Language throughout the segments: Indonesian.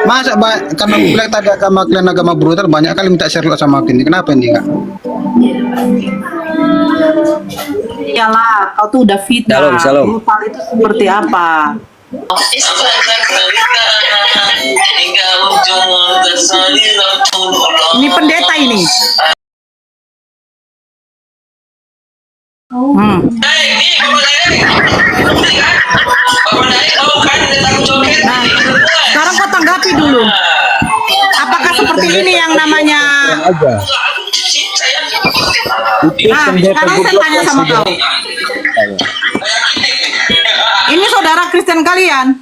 Masa karena bilang tadi agama kalian agama brutal, banyak kali minta share sama aku ini. Kenapa ini enggak? Iyalah, kau tuh udah Shalom, fitnah. shalom. Brutal itu seperti apa? Ini pendeta ini. Hmm. Nah, sekarang kau tanggapi dulu. Apakah seperti ini yang namanya? Aja. Nah, sekarang saya tanya sama kau. Ini saudara Kristen kalian.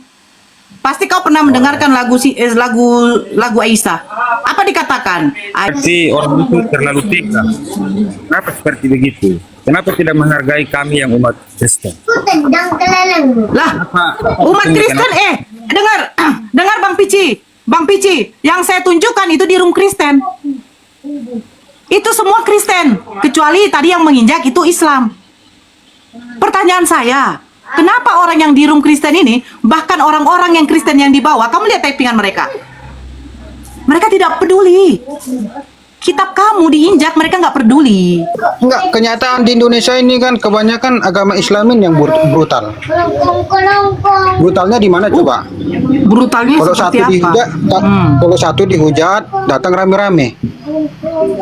Pasti kau pernah mendengarkan lagu Aisyah. Apa dikatakan? Berarti orang itu terlalu tinggi. Kenapa seperti begitu? Kenapa tidak menghargai kami yang umat Kristen? Lah, umat Kristen dengar dengar Bang Pici. Bang Pici, yang saya tunjukkan itu di room Kristen. Itu semua Kristen, kecuali tadi yang menginjak itu Islam. Pertanyaan saya, kenapa orang yang di room Kristen ini, bahkan orang-orang yang Kristen yang di bawah, kamu lihat typingan mereka. Mereka tidak peduli. Kitab kamu diinjak, mereka nggak peduli. Enggak, kenyataan di Indonesia ini kan kebanyakan agama Islamin yang brutal. Brutalnya di mana coba? Brutalnya Kalau seperti satu apa? dihujat, kalau satu dihujat, datang rame-rame.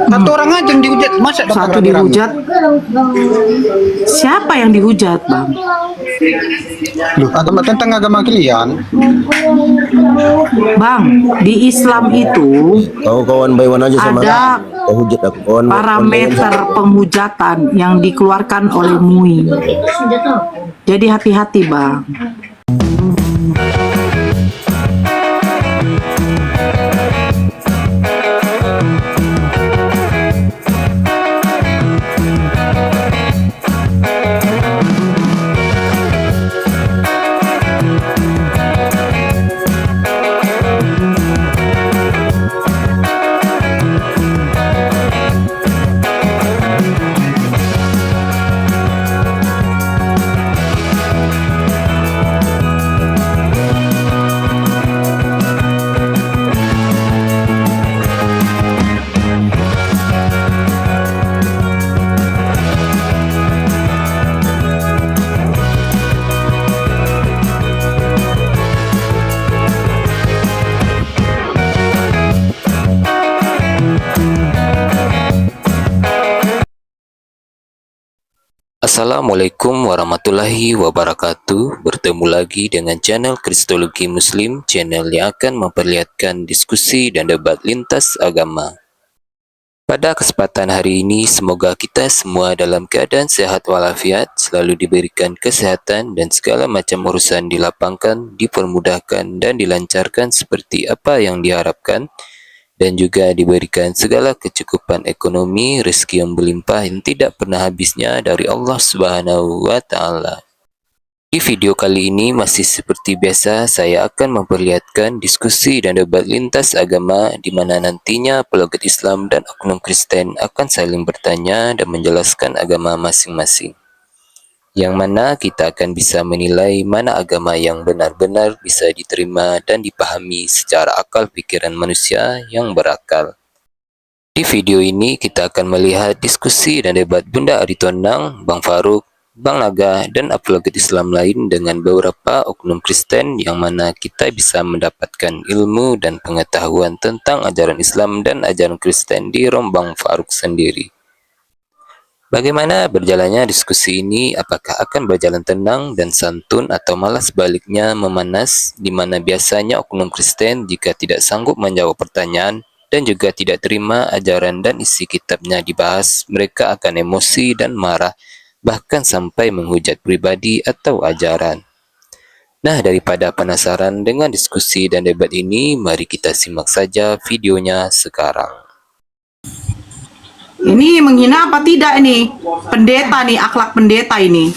Satu orang aja yang dihujat, masa datang Satu rame-rame? dihujat. Siapa yang dihujat, Bang? Loh, agama tentang agama kalian. Bang, di Islam itu Kau kawan Baywan aja sama ada kau hujat aku kawan. parameter penghujatan yang dikeluarkan oleh MUI. Jadi hati-hati, Bang. Assalamualaikum warahmatullahi wabarakatuh. Bertemu lagi dengan channel Kristologi Muslim, channel yang akan memperlihatkan diskusi dan debat lintas agama. Pada kesempatan hari ini, semoga kita semua dalam keadaan sehat walafiat, selalu diberikan kesehatan dan segala macam urusan dilapangkan, dipermudahkan dan dilancarkan seperti apa yang diharapkan, dan juga diberikan segala kecukupan ekonomi, rezeki yang berlimpah yang tidak pernah habisnya dari Allah Subhanahu wa Ta'ala. Di video kali ini masih seperti biasa, saya akan memperlihatkan diskusi dan debat lintas agama di mana nantinya pelogat Islam dan oknum Kristen akan saling bertanya dan menjelaskan agama masing-masing. Yang mana kita akan bisa menilai mana agama yang benar-benar bisa diterima dan dipahami secara akal pikiran manusia yang berakal. Di video ini kita akan melihat diskusi dan debat Bunda Aritonang, Bang Faruk, Bang Naga, dan apologet Islam lain dengan beberapa oknum Kristen yang mana kita bisa mendapatkan ilmu dan pengetahuan tentang ajaran Islam dan ajaran Kristen di room Bang Faruk sendiri. Bagaimana berjalannya diskusi ini? Apakah akan berjalan tenang dan santun atau malah sebaliknya memanas, di mana biasanya oknum Kristen jika tidak sanggup menjawab pertanyaan dan juga tidak terima ajaran dan isi kitabnya dibahas, mereka akan emosi dan marah, bahkan sampai menghujat pribadi atau ajaran. Nah, daripada penasaran dengan diskusi dan debat ini, mari kita simak saja videonya sekarang. Ini menghina apa tidak ini? Pendeta nih, akhlak pendeta ini.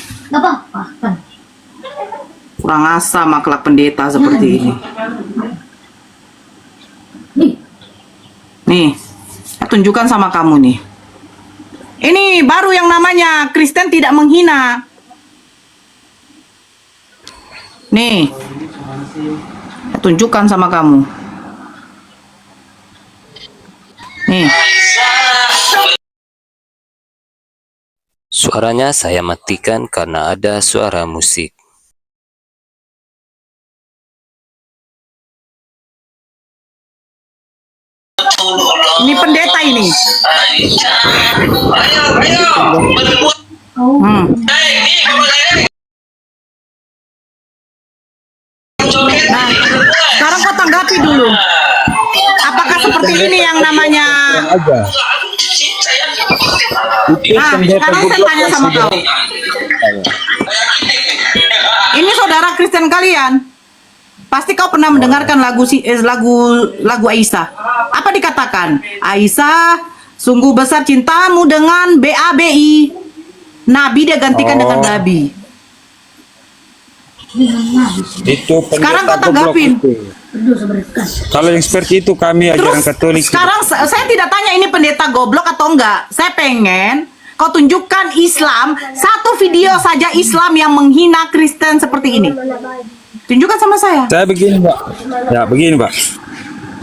Kurang asam akhlak pendeta seperti ini. Nih, saya tunjukkan sama kamu nih. Ini baru yang namanya Kristen tidak menghina. Nih, saya Tunjukkan sama kamu. Nih. Suaranya saya matikan karena ada suara musik. Ini pendeta ini. Nah, sekarang kau tanggapi dulu. Apakah seperti ini yang namanya? Nah, sekarang saya tanya sama kau. Ini saudara Kristen kalian. Pasti kau pernah mendengarkan lagu Aisyah. Apa dikatakan? Aisyah, sungguh besar cintamu dengan BABI. Nabi dia gantikan dengan Nabi. Itu Sekarang kau pendeta goblok tanggapin. itu. Kalau yang seperti itu kami ajaran Terus Katolik. sekarang saya tidak tanya ini pendeta goblok atau enggak. Saya pengen kau tunjukkan Islam, satu video saja Islam yang menghina Kristen seperti ini. Tunjukkan sama saya. Saya begini, Pak. Ya, begini, Pak.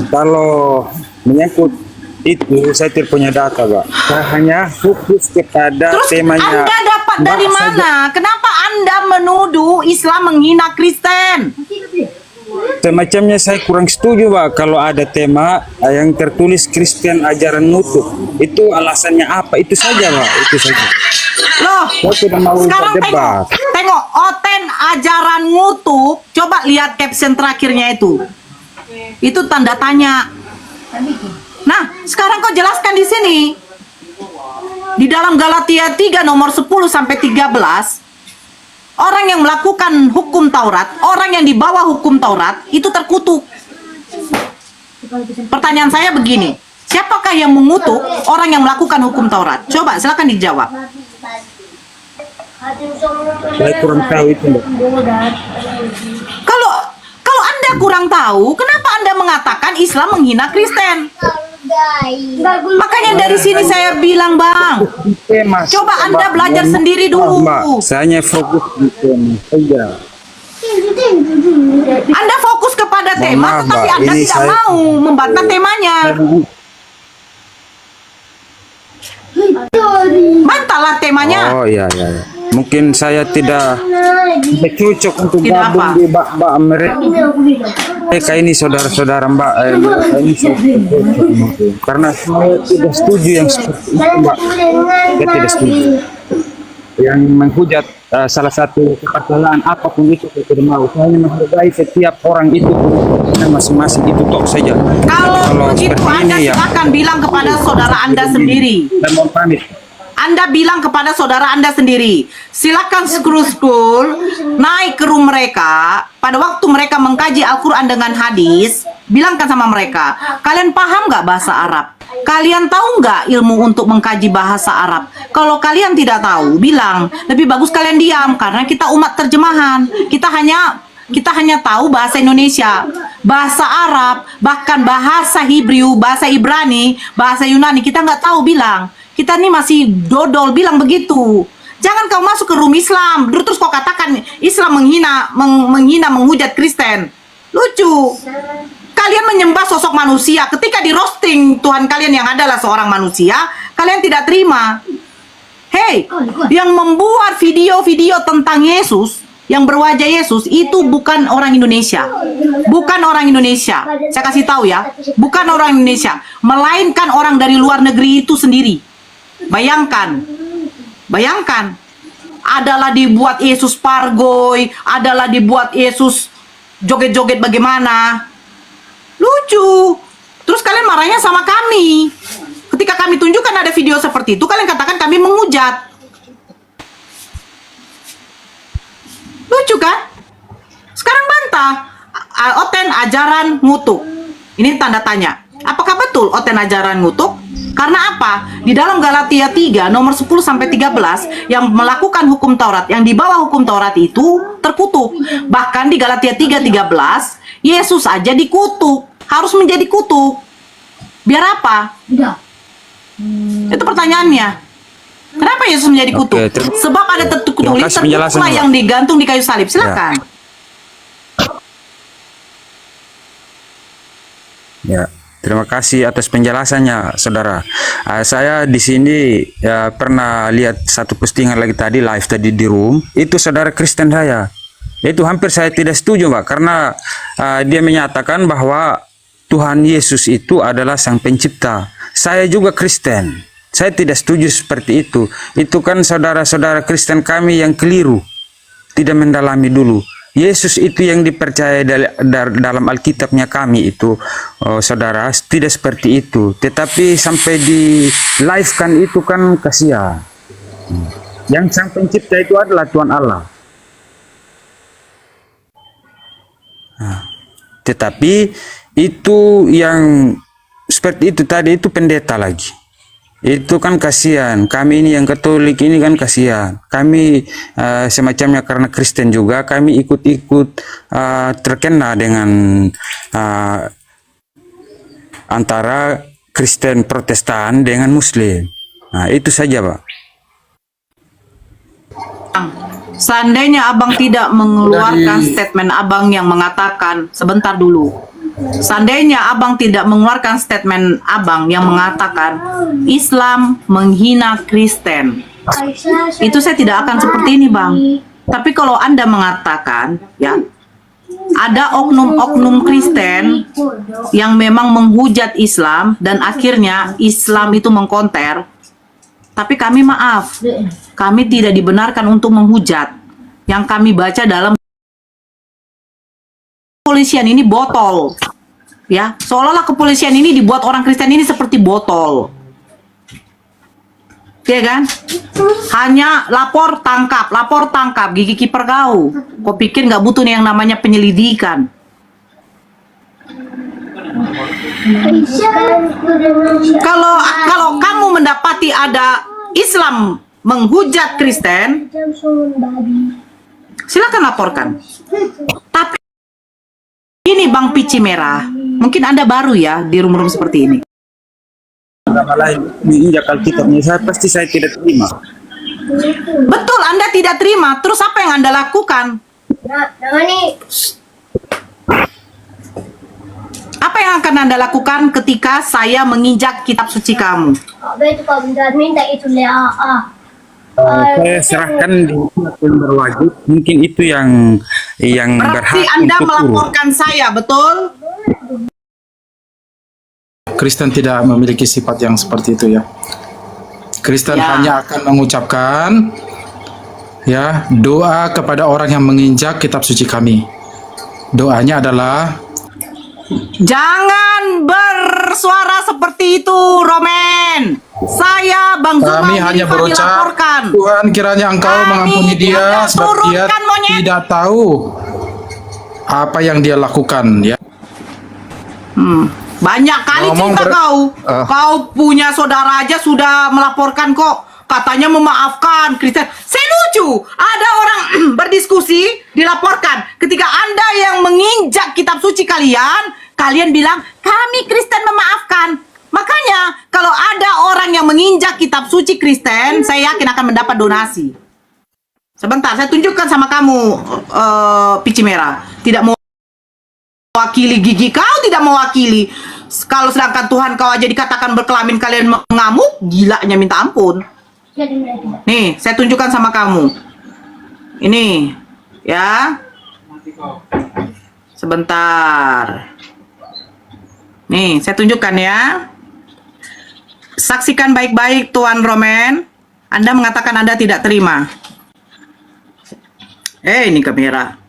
Kalau menyangkut itu saya tidak punya data, Pak. Saya hanya fokus kepada Terus temanya. Anda dapat dari Bahas saja. mana? Kenapa Anda menuduh Islam menghina Kristen? Semacamnya saya kurang setuju, Pak, kalau ada tema yang tertulis Kristen ajaran nutuk. Itu alasannya apa? Itu saja, Pak. Itu saja. Loh, Saya tidak mau sekarang berdebat. tengok Oten ajaran ngutuk. Coba lihat caption terakhirnya itu. Itu tanda tanya. Nah, sekarang kau jelaskan di sini. Di dalam Galatia 3 nomor 10 sampai 13, orang yang melakukan hukum Taurat, orang yang di bawah hukum Taurat itu terkutuk. Pertanyaan saya begini, siapakah yang mengutuk orang yang melakukan hukum Taurat? Coba silakan dijawab. Saya kurang tahu itu, Mbak. Kalau Anda kurang tahu, kenapa Anda mengatakan Islam menghina Kristen? Makanya dari sini saya bilang, Bang, Tema, coba Anda Mbak. belajar Mohon sendiri maaf, dulu. Mbak. Saya hanya fokus di tema saja. Anda fokus kepada Mohon tema, maaf, tetapi Mbak. Anda Ini tidak saya- mau membantah temanya. Bantahlah temanya. Oh, iya, iya, iya. Mungkin saya tidak cocok untuk Tidak gabung apa? di Mbak mereka ini saudara-saudara Mbak ini saya tidak cocok mungkin. Karena saya tidak setuju yang seperti itu, Mbak. Saya tidak setuju yang menghujat salah satu kesalahan apapun itu saya tidak mau. Saya hanya menghargai setiap orang itu masing-masing itu tok saja. Kalau begitu seperti Anda ini ya, silakan bilang kepada saudara Anda sendiri. dan mohon pamit. Anda bilang kepada saudara Anda sendiri, silakan scroll naik ke room mereka pada waktu mereka mengkaji Al-Quran dengan hadis, bilangkan sama mereka, kalian paham nggak bahasa Arab? Kalian tahu nggak ilmu untuk mengkaji bahasa Arab? Kalau kalian tidak tahu, bilang, lebih bagus kalian diam karena kita umat terjemahan. Kita hanya tahu bahasa Indonesia, bahasa Arab, bahkan bahasa Hebrew, bahasa Ibrani, bahasa Yunani, kita nggak tahu, bilang. Kita nih masih dodol, bilang begitu. Jangan kau masuk ke room Islam, terus kau katakan Islam menghujat Kristen. Lucu. Kalian menyembah sosok manusia. Ketika di roasting Tuhan kalian yang adalah seorang manusia, kalian tidak terima. Hei, yang membuat video-video tentang Yesus, yang berwajah Yesus, itu bukan orang Indonesia. Bukan orang Indonesia. Saya kasih tahu ya, bukan orang Indonesia, melainkan orang dari luar negeri itu sendiri. Bayangkan, adalah dibuat Yesus pargoy, adalah dibuat Yesus joget-joget bagaimana. Lucu. Terus kalian marahnya sama kami. Ketika kami tunjukkan ada video seperti itu, kalian katakan kami menghujat. Lucu kan? Sekarang bantah. Oten ajaran ngutuk. Ini tanda tanya. Apakah betul Oten ajaran ngutuk? Karena apa? Di dalam Galatia 3 nomor 10 sampai 13 yang melakukan hukum Taurat, yang di bawah hukum Taurat itu terkutuk. Bahkan di Galatia 3:13 Yesus aja dikutuk, harus menjadi kutuk. Biar apa? Itu pertanyaannya. Kenapa Yesus menjadi kutuk? Oke, Sebab ada tertulis terima kasih penjelasannya, terkutuklah Mbak. yang digantung di kayu salib. Silakan. Ya, terima kasih atas penjelasannya, saudara. Saya di sini ya, pernah lihat satu postingan lagi tadi live tadi di room. Itu saudara Kristen saya. Itu hampir saya tidak setuju, Pak, karena dia menyatakan bahwa Tuhan Yesus itu adalah Sang Pencipta. Saya juga Kristen. Saya tidak setuju seperti itu. Itu kan saudara-saudara Kristen kami yang keliru. Tidak mendalami dulu. Yesus itu yang dipercaya dalam Alkitabnya kami itu, saudara, tidak seperti itu. Tetapi sampai di live kan itu kan kasihan. Yang Sang Pencipta itu adalah Tuhan Allah. Tetapi itu yang seperti itu tadi itu pendeta lagi. Itu kan kasihan. Kami ini yang Katolik ini kan kasihan. Kami semacamnya karena Kristen juga, kami ikut-ikut terkena dengan antara Kristen Protestan dengan Muslim. Nah, itu saja, Pak. Seandainya abang tidak mengeluarkan statement abang yang mengatakan, sebentar dulu. Seandainya abang tidak mengeluarkan statement abang yang mengatakan Islam menghina Kristen, itu saya tidak akan seperti ini, bang. Tapi kalau Anda mengatakan, ya, ada oknum-oknum Kristen yang memang menghujat Islam dan akhirnya Islam itu mengkonter, tapi kami maaf, kami tidak dibenarkan untuk menghujat. Yang kami baca dalam kepolisian ini botol, ya, seolah-olah kepolisian ini dibuat orang Kristen ini seperti botol, ya kan? Hanya lapor tangkap, gigi kiper kau. Kau pikir nggak butuh nih yang namanya penyelidikan? Kalau kamu mendapati ada Islam menghujat Kristen, silakan laporkan. Tapi ini Bang Pici Merah, mungkin Anda baru ya di room-room seperti ini. Agama lain menginjak Alkitabnya, saya tidak terima. Betul, Anda tidak terima. Terus apa yang Anda lakukan? Apa yang akan Anda lakukan ketika saya menginjak kitab suci kamu? Saya serahkan di yang berwajib. Mungkin itu yang berhak Berarti Anda untuk melaporkan saya, betul? Kristen tidak memiliki sifat yang seperti itu ya. Kristen Ya. hanya akan mengucapkan ya doa kepada orang yang menginjak kitab suci kami. Doanya adalah Jangan bersuara seperti itu, Romen. Saya, Bang Zuma, kami hanya berucap, dilaporkan. Tuhan kiranya Engkau Kami mengampuni dia tidak sebab dia turunkan monyet. tidak tahu apa yang dia lakukan ya. Banyak kali Ngomong cerita kau. Kau punya saudara aja sudah melaporkan kok. Katanya memaafkan Kristen. Saya lucu. Ada orang berdiskusi, dilaporkan. Ketika Anda yang menginjak kitab suci kalian, kalian bilang, kami Kristen memaafkan. Makanya, kalau ada orang yang menginjak kitab suci Kristen, saya yakin akan mendapat donasi. Sebentar, saya tunjukkan sama kamu, Pici Merah. Tidak mau mewakili gigi kau, tidak mewakili. Kalau sedangkan Tuhan kau aja dikatakan berkelamin, kalian mengamuk, gilanya minta ampun. Nih, saya tunjukkan sama kamu. Ini, ya. Sebentar. Nih, saya tunjukkan ya. Saksikan baik-baik, Tuan Romen. Anda mengatakan Anda tidak terima. Ini kamera.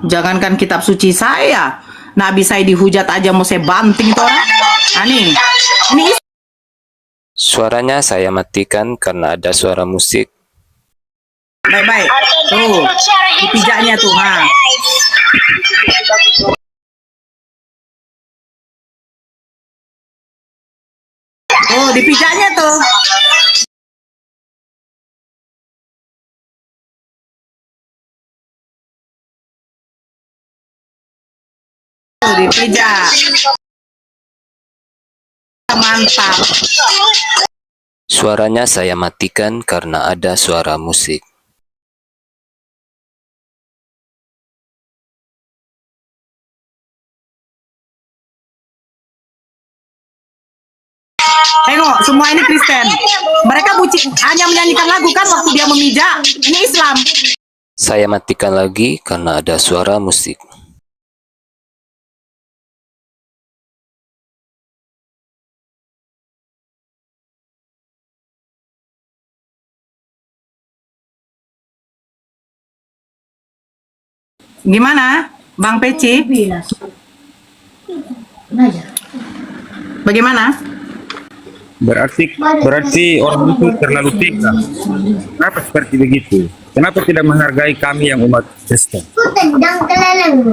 Jangankan kitab suci saya, Nabi saya dihujat aja mau saya banting tuh orang. Nah, nih. Ini Suaranya saya matikan karena ada suara musik. baik-baik. Tuh, dipijaknya tuh. Nah. Tuh, dipijaknya tuh. Tuh, dipijak. Mantap. Suaranya saya matikan karena ada suara musik. Tengok, semua ini Kristen. Mereka hanya menyanyikan lagu kan waktu dia memijak. Ini Islam. Saya matikan lagi karena ada suara musik. Gimana, Bang Peci? Bagaimana? Berarti orang itu terlalu tega. Kenapa seperti begitu? Kenapa tidak menghargai kami yang umat Kristen?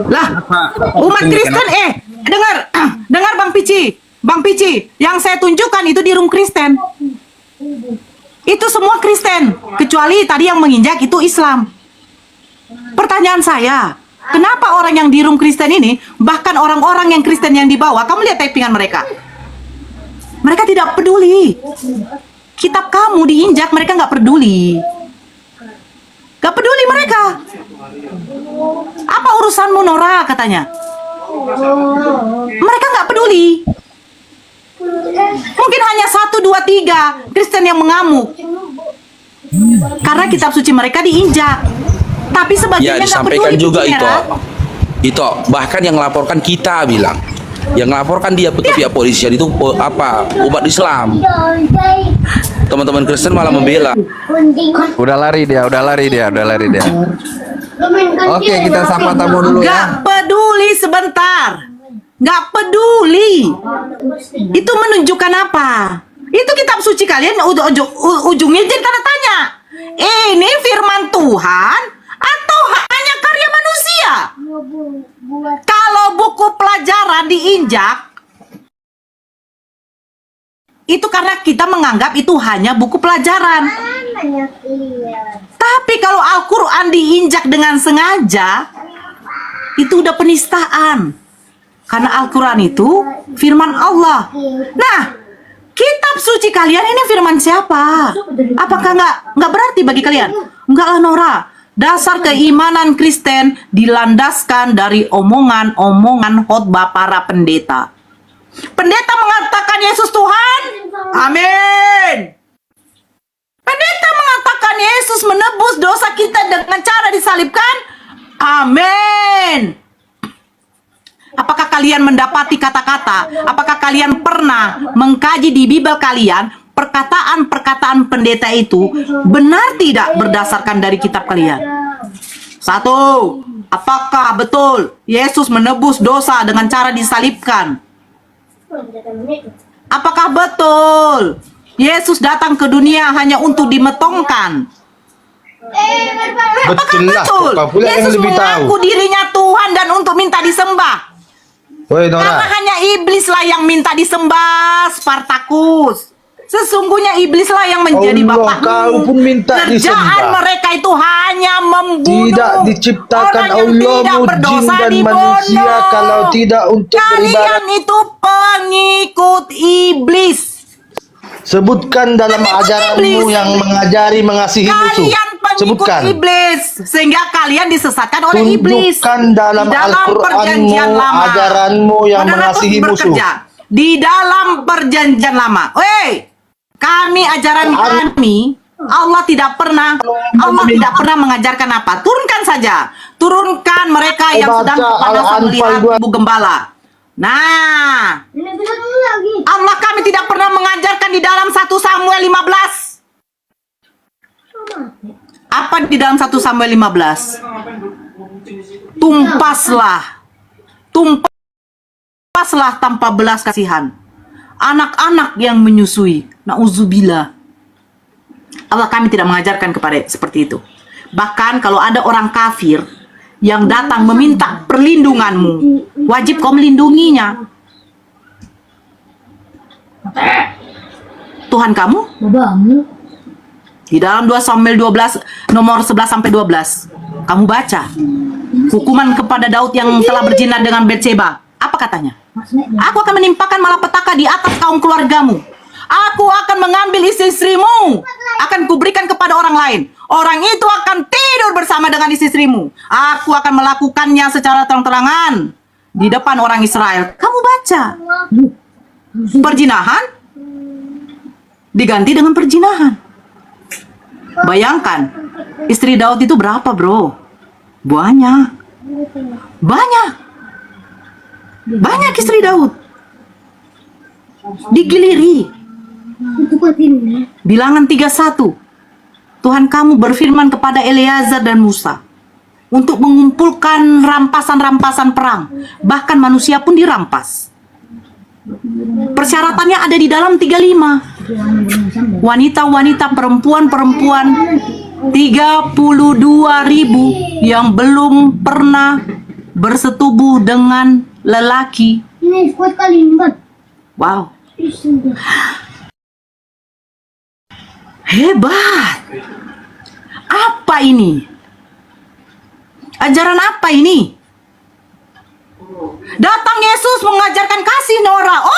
Lah, umat Kristen dengar Bang Pici, yang saya tunjukkan itu di room Kristen. Itu semua Kristen, kecuali tadi yang menginjak itu Islam. Pertanyaan saya, kenapa orang yang di room Kristen ini, bahkan orang-orang yang Kristen yang dibawa, kamu lihat typingan mereka. Mereka tidak peduli. Kitab kamu diinjak, mereka nggak peduli. Gak peduli mereka. Apa urusanmu Nora katanya? Mereka nggak peduli. Mungkin hanya 1, 2, 3 Kristen yang mengamuk karena kitab suci mereka diinjak. Tapi Ya sebagiannya nggak disampaikan peduli. juga Pici Merah. itu bahkan yang melaporkan kita bilang, yang melaporkan dia pihak polisian itu umat Islam. Teman-teman Kristen malah membela. Udah lari dia. Oke, kita sapa tamu dulu Nggak ya. peduli sebentar. Nggak peduli. Itu menunjukkan apa? Itu kitab suci kalian ujungnya jadi tanda tanya. Ini firman Tuhan atau hanya karya manusia? Kalau buku pelajaran diinjak, itu karena kita menganggap itu hanya buku pelajaran. Tapi kalau Al-Quran diinjak dengan sengaja, itu udah penistaan. Karena Al-Quran itu firman Allah. Nah, kitab suci kalian ini firman siapa? Apakah nggak berarti bagi kalian? Enggak lah Nora. Dasar keimanan Kristen dilandaskan dari omongan-omongan khotbah para pendeta. Pendeta mengatakan Yesus Tuhan. Amin. Pendeta mengatakan Yesus menebus dosa kita dengan cara disalibkan. Amin. Apakah kalian mendapati kata-kata? Apakah kalian pernah mengkaji di Bible kalian perkataan-perkataan pendeta itu benar tidak berdasarkan dari kitab kalian? 1. Apakah betul Yesus menebus dosa dengan cara disalibkan? Apakah betul Yesus datang ke dunia hanya untuk dimetongkan? Apakah betul Yesus mengaku dirinya Tuhan dan untuk minta disembah? Woi Karena Nora, hanya iblislah yang minta disembah, Spartacus. Sesungguhnya iblislah yang menjadi Allah, bapakmu. kau pun minta Kerjaan disembah. mereka itu hanya membunuh. tidak diciptakan orang yang tidak Allahmu jin berdosa dan dibunuh. manusia kalau tidak untuk beribadah. Kalian itu pengikut iblis. Sebutkan dalam Pengikut ajaranmu iblis. yang mengajari mengasihi musuh. Kalian pengikut Sebutkan. iblis sehingga kalian disesatkan oleh iblis. Tunjukkan dalam Di Al-Qur'anmu Perjanjian Lama. ajaranmu yang Saudara mengasihi terus musuh. bekerja. Di dalam Perjanjian Lama. Ajaran kami Allah tidak pernah mengajarkan apa. Turunkan saja. Turunkan mereka yang Baca sedang kepanasan Al-Anfal melihat 2. ibu gembala. Nah, Allah kami tidak pernah mengajarkan di dalam 1 Samuel 15. Apa di dalam 1 Samuel 15? Tumpaslah tanpa belas kasihan anak-anak yang menyusui. Nauzubillah. Allah kami tidak mengajarkan kepada seperti itu. Bahkan kalau ada orang kafir yang datang meminta perlindunganmu, wajib kau melindunginya. Tuhan kamu di dalam 2 Samuel 12 nomor 11 sampai 12 kamu baca hukuman kepada Daud yang telah berzina dengan Batseba. Apa katanya? Aku akan menimpakan malapetaka di atas kaum keluargamu. Aku akan mengambil istri-istrimu, akan kuberikan kepada orang lain. Orang itu akan tidur bersama dengan istri-istrimu. Aku akan melakukannya secara terang-terangan di depan orang Israel. Kamu baca perzinahan diganti dengan perzinahan. Bayangkan, istri Daud itu berapa, bro? Banyak. Banyak istri Daud. Digiliri. Bilangan 31. Tuhan kamu berfirman kepada Eleazar dan Musa untuk mengumpulkan rampasan-rampasan perang. Bahkan manusia pun dirampas. Persyaratannya ada di dalam 35. Wanita-wanita, perempuan-perempuan 32.000 yang belum pernah bersetubuh dengan lelaki. Wow. Hebat. Apa ini? Ajaran apa ini? Datang Yesus mengajarkan kasih, Nora. Oh,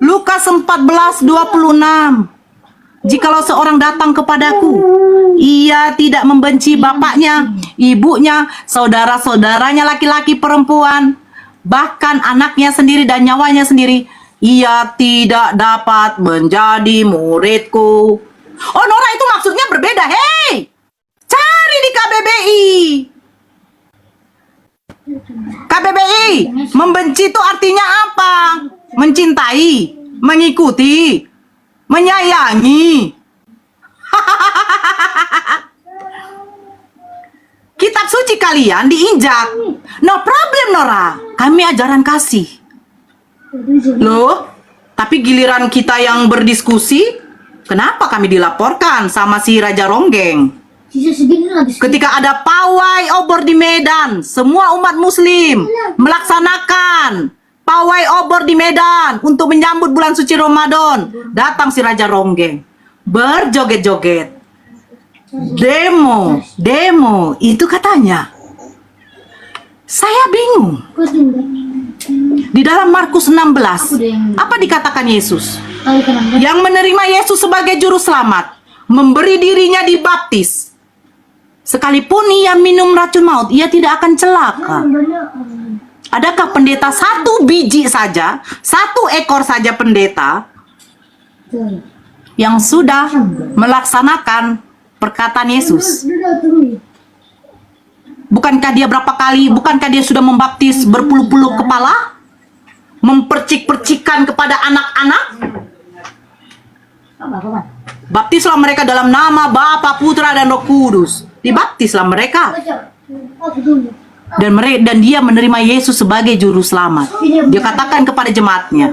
Lukas 14:26. Jikalau seorang datang kepadaku, ia tidak membenci bapaknya, ibunya, saudara-saudaranya laki-laki perempuan, bahkan anaknya sendiri dan nyawanya sendiri, ia tidak dapat menjadi muridku. Oh, Nora, itu maksudnya berbeda. Hei, cari di KBBI. KBBI, membenci itu artinya apa? Mencintai, mengikuti, menyayangi. Kitab suci kalian diinjak. No problem, Nora. Kami ajaran kasih. Loh, tapi giliran kita yang berdiskusi, kenapa kami dilaporkan sama si Raja Ronggeng? Ketika ada pawai obor di Medan, semua umat muslim melaksanakan pawai obor di Medan untuk menyambut bulan suci Ramadan. Datang si Raja Ronggeng, berjoget-joget, demo, itu katanya. Saya bingung. Di dalam Markus 16, apa dikatakan Yesus? Yang menerima Yesus sebagai juru selamat, memberi dirinya dibaptis. Sekalipun ia minum racun maut, ia tidak akan celaka. Adakah pendeta satu biji saja, satu ekor saja pendeta yang sudah melaksanakan perkataan Yesus? Bukankah dia berapa kali, bukankah dia sudah membaptis berpuluh-puluh kepala? Mempercik-percikan kepada anak-anak? Baptislah mereka dalam nama Bapa, Putra, dan Roh Kudus. Dibaptislah mereka. Dan dia menerima Yesus sebagai juru selamat. Dia katakan kepada jemaatnya,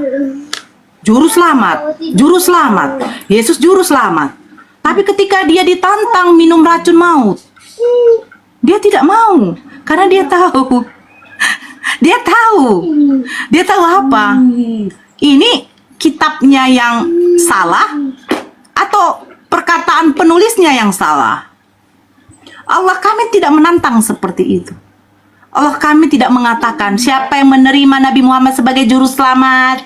juru selamat, juru selamat. Yesus juru selamat. Tapi ketika dia ditantang minum racun maut, dia tidak mau. Karena dia tahu. Dia tahu apa? Ini kitabnya yang salah atau perkataan penulisnya yang salah? Allah kami tidak menantang seperti itu. Allah kami tidak mengatakan siapa yang menerima Nabi Muhammad sebagai juru selamat,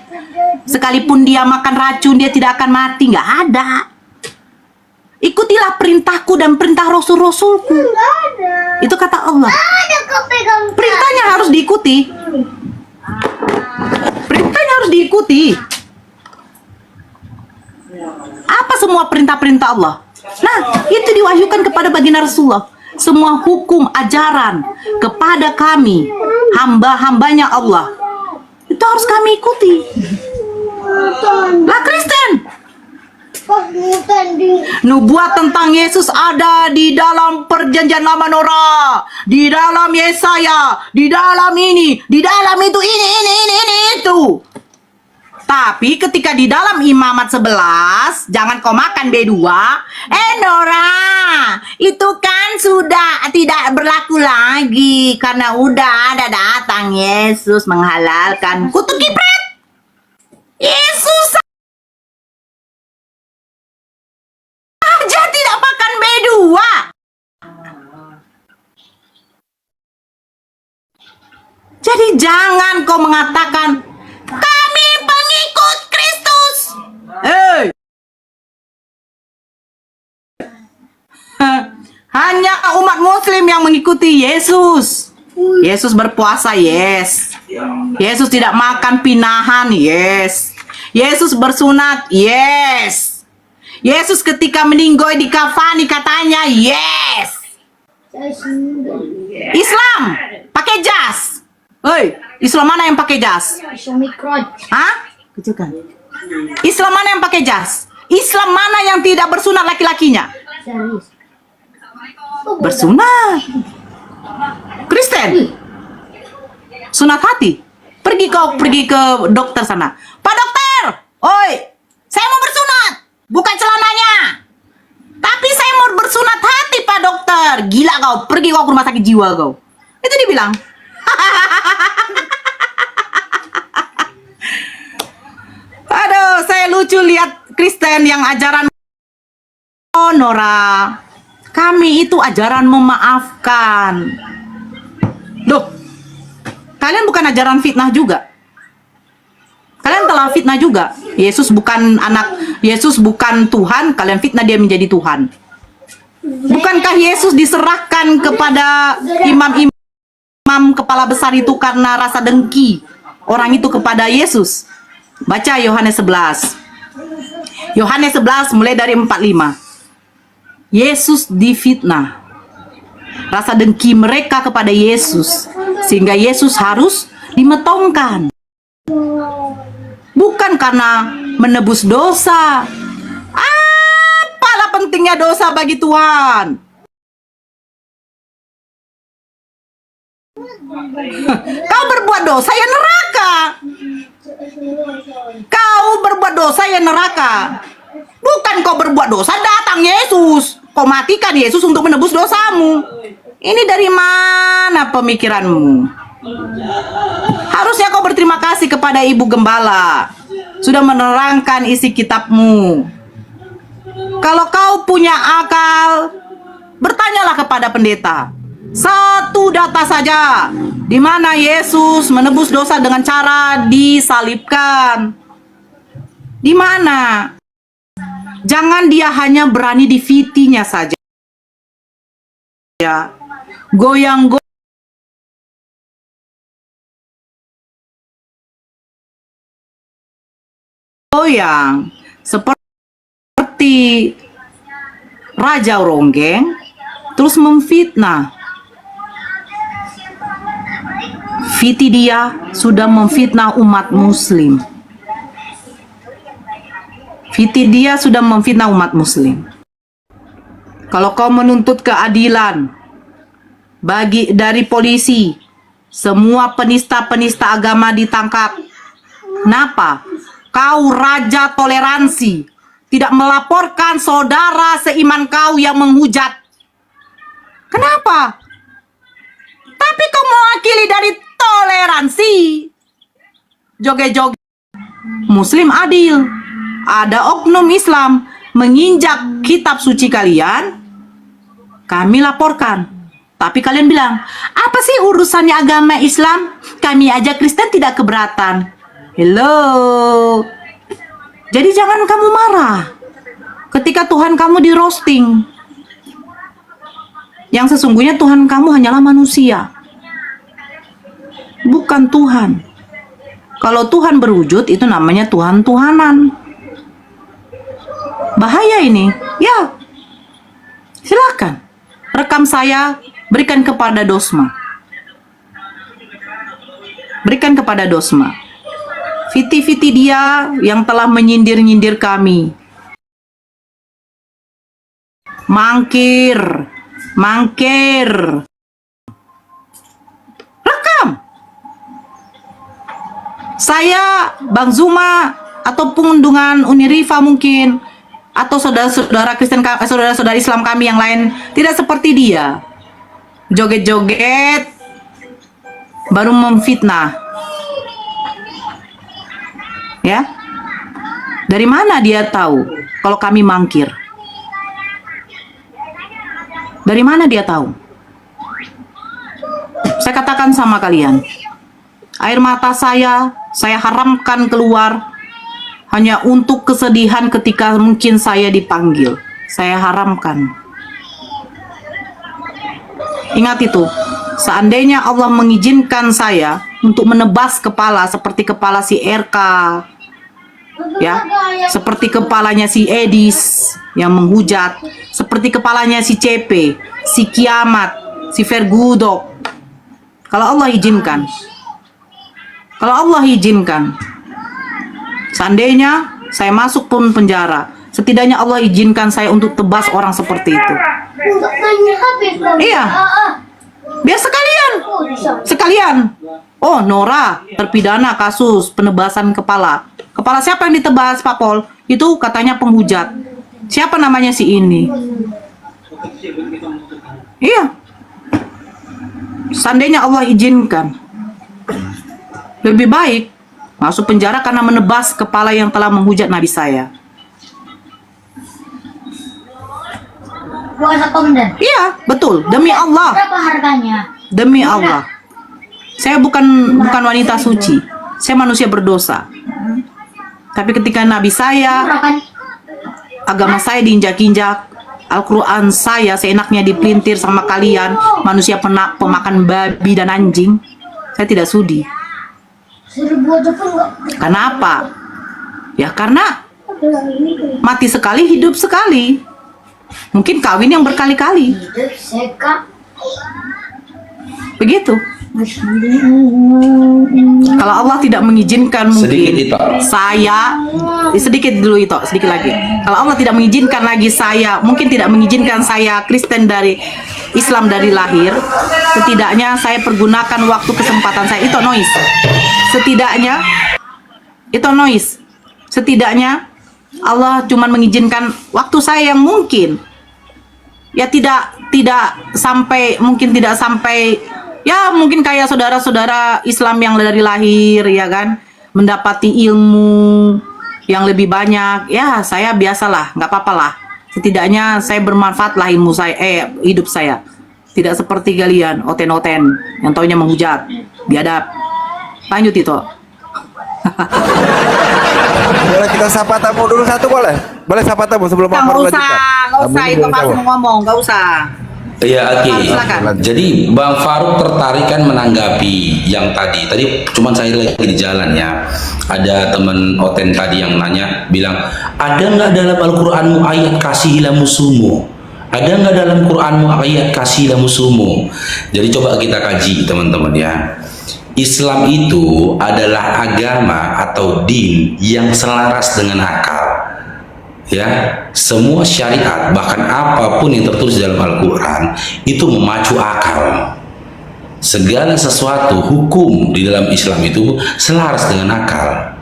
sekalipun dia makan racun dia tidak akan mati. Nggak ada. Ikutilah perintahku dan perintah rasul-rasulku. Itu kata Allah. Perintahnya harus diikuti. Perintahnya harus diikuti. Apa semua perintah-perintah Allah? Nah, itu diwahyukan kepada baginda Rasulullah. Semua hukum ajaran kepada kami, hamba-hambanya Allah, itu harus kami ikuti. Lah Kristen, nubuat tentang Yesus ada di dalam perjanjian lama, Nora, di dalam Yesaya, di dalam ini, di dalam itu, ini itu. Tapi ketika di dalam Imamat 11, jangan kau makan B2. Nora, itu kan sudah tidak berlaku lagi karena udah ada datang Yesus menghalalkan. Kutu kipret. Yesus aja tidak makan B2. Jadi jangan kau mengatakan kami pengikut Kristus. Hanya umat muslim yang mengikuti Yesus. Yesus berpuasa, yes. Yesus tidak makan pinahan, yes. Yesus bersunat, yes. Yesus ketika meninggal di kafani katanya, yes. Islam pakai jas. Hei, Islam mana yang pakai jas? Hah? Kecilkan. Islam mana yang pakai jas? Islam mana yang tidak bersunat laki-lakinya? Bersunat. Kristen. Sunat hati. Pergi ke dokter sana. Pak dokter, oi, saya mau bersunat. Bukan celananya. Tapi saya mau bersunat hati, Pak dokter. Gila kau, pergi kau ke rumah sakit jiwa kau. Itu dibilang. Aduh, saya lucu lihat Kristen yang ajaran. Oh, Nora, kami itu ajaran memaafkan. Loh, kalian bukan ajaran fitnah juga? Kalian telah fitnah juga. Yesus bukan anak, Yesus bukan Tuhan, kalian fitnah dia menjadi Tuhan. Bukankah Yesus diserahkan kepada imam-imam kepala besar itu karena rasa dengki orang itu kepada Yesus? Baca Yohanes 11. Yohanes 11 mulai dari 45. Yesus difitnah. Rasa dengki mereka kepada Yesus sehingga Yesus harus dimetongkan. Bukan karena menebus dosa. Apalah pentingnya dosa bagi Tuhan? Kau berbuat dosa ya neraka. Kau berbuat dosa ya neraka. Bukan kau berbuat dosa datang Yesus. Kau matikan Yesus untuk menebus dosamu. Ini dari mana pemikiranmu? Harusnya kau berterima kasih kepada Ibu Gembala sudah menerangkan isi kitabmu. Kalau kau punya akal, bertanyalah kepada pendeta. Satu data saja, di mana Yesus menebus dosa dengan cara disalibkan. Di mana? Jangan dia hanya berani di fitinya saja. Ya, goyang-goyang. Seperti Raja Ronggeng, terus memfitnah. Fiti dia sudah memfitnah umat muslim. Fiti dia sudah memfitnah umat muslim. Kalau kau menuntut keadilan dari polisi, semua penista-penista agama ditangkap. Kenapa? Kau raja toleransi, tidak melaporkan saudara seiman kau yang menghujat. Kenapa? Tapi kau mewakili dari toleransi. Joget-joget. Muslim adil. Ada oknum Islam menginjak kitab suci kalian, kami laporkan. Tapi kalian bilang, apa sih urusannya agama Islam? Kami aja Kristen tidak keberatan. Hello. Jadi jangan kamu marah ketika Tuhan kamu di roasting. Yang sesungguhnya Tuhan kamu hanyalah manusia, bukan Tuhan. Kalau Tuhan berwujud, itu namanya Tuhan-Tuhanan. Bahaya ini. Ya, silakan rekam saya, berikan kepada Dosma. Berikan kepada Dosma. Fiti-fiti dia yang telah menyindir-nyindir kami. Mangkir. Rekam. Saya, Bang Zuma, ataupun dengan Unirifa mungkin, atau saudara-saudara Kristen, saudara-saudara Islam kami yang lain, tidak seperti dia. Joget-joget, baru memfitnah. Ya, dari mana dia tahu kalau kami mangkir? Dari mana dia tahu? Saya katakan sama kalian, air mata saya haramkan keluar hanya untuk kesedihan ketika mungkin saya dipanggil. Saya haramkan. Ingat itu, seandainya Allah mengizinkan saya untuk menebas kepala seperti kepala si RK, Ya, seperti kepalanya si Edis yang menghujat, seperti kepalanya si CP, si Kiamat, si Vergudok. Kalau Allah izinkan, seandainya saya masuk pun penjara, setidaknya Allah izinkan saya untuk tebas orang seperti itu. Iya, biar sekalian. Oh, Nora terpidana kasus penebasan kepala. Kepala siapa yang ditebas, Pak Pol? Itu katanya penghujat. Siapa namanya si ini? Iya. Seandainya Allah izinkan, lebih baik masuk penjara karena menebas kepala yang telah menghujat Nabi saya. Iya, betul. Demi Allah. Berapa harganya? Demi Allah. Saya bukan wanita suci. Saya manusia berdosa. Tapi ketika Nabi saya, agama saya diinjak-injak, Al-Quran saya seenaknya dipelintir sama kalian, manusia pemakan babi dan anjing, saya tidak sudi. Karena apa? Ya karena mati sekali, hidup sekali. Mungkin kawin yang berkali-kali. Begitu. Kalau Allah tidak mengizinkan mungkin saya sedikit lagi. Kalau Allah tidak mengizinkan lagi saya, mungkin tidak mengizinkan saya Kristen dari Islam dari lahir, setidaknya saya pergunakan waktu kesempatan saya itu noise. Setidaknya Allah cuma mengizinkan waktu saya yang mungkin ya tidak sampai ya mungkin kayak saudara-saudara Islam yang dari lahir ya kan, mendapati ilmu yang lebih banyak. Ya saya biasalah, nggak apa-apa lah. Setidaknya saya bermanfaat lah ilmu saya, hidup saya. Tidak seperti kalian, oten-oten yang taunya menghujat, biadab. Lanjut itu. Boleh kita sapa tamu dulu satu boleh? Boleh sapa tamu sebelum Nggak lanjutkan? usah, itu pas ngomong, nggak usah. Iya, oke. Silakan. Jadi Bang Faruk tertarik kan menanggapi yang tadi. Tadi cuman saya lagi di jalan ya. Ada teman Oten tadi yang nanya, bilang, ada nggak dalam Al-Quranmu ayat kasihilah musuhmu? Ada nggak dalam Quranmu ayat kasihilah musuhmu? Jadi coba kita kaji teman-teman ya. Islam itu adalah agama atau din yang selaras dengan akal. Ya, semua syariat bahkan apapun yang tertulis dalam Al-Quran itu memacu akal. Segala sesuatu hukum di dalam Islam itu selaras dengan akal.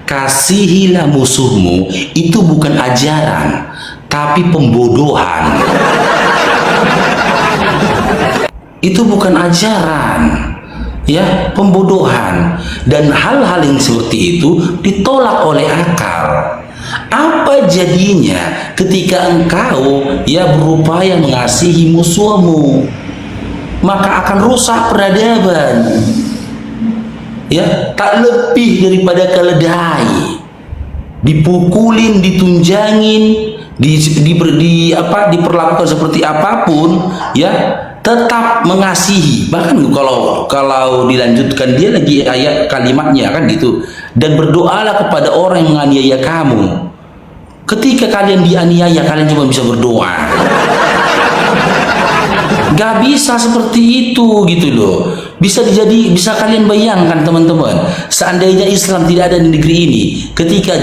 Kasihilah musuhmu itu bukan ajaran tapi pembodohan. Itu bukan ajaran, ya, pembodohan. Dan hal-hal yang seperti itu ditolak oleh akal. Apa jadinya ketika engkau ya berupaya mengasihi musuhmu? Maka akan rusak peradaban. Ya, tak lebih daripada keledai. Dipukulin, ditunjangin, diperlakukan seperti apapun, ya, tetap mengasihi. Bahkan kalau dilanjutkan dia lagi ayat kalimatnya kan gitu. Dan berdoalah kepada orang yang menganiaya kamu. Ketika kalian dianiaya, kalian cuma bisa berdoa. Gak bisa seperti itu gitu loh. Bisa kalian bayangkan teman-teman, seandainya Islam tidak ada di negeri ini, ketika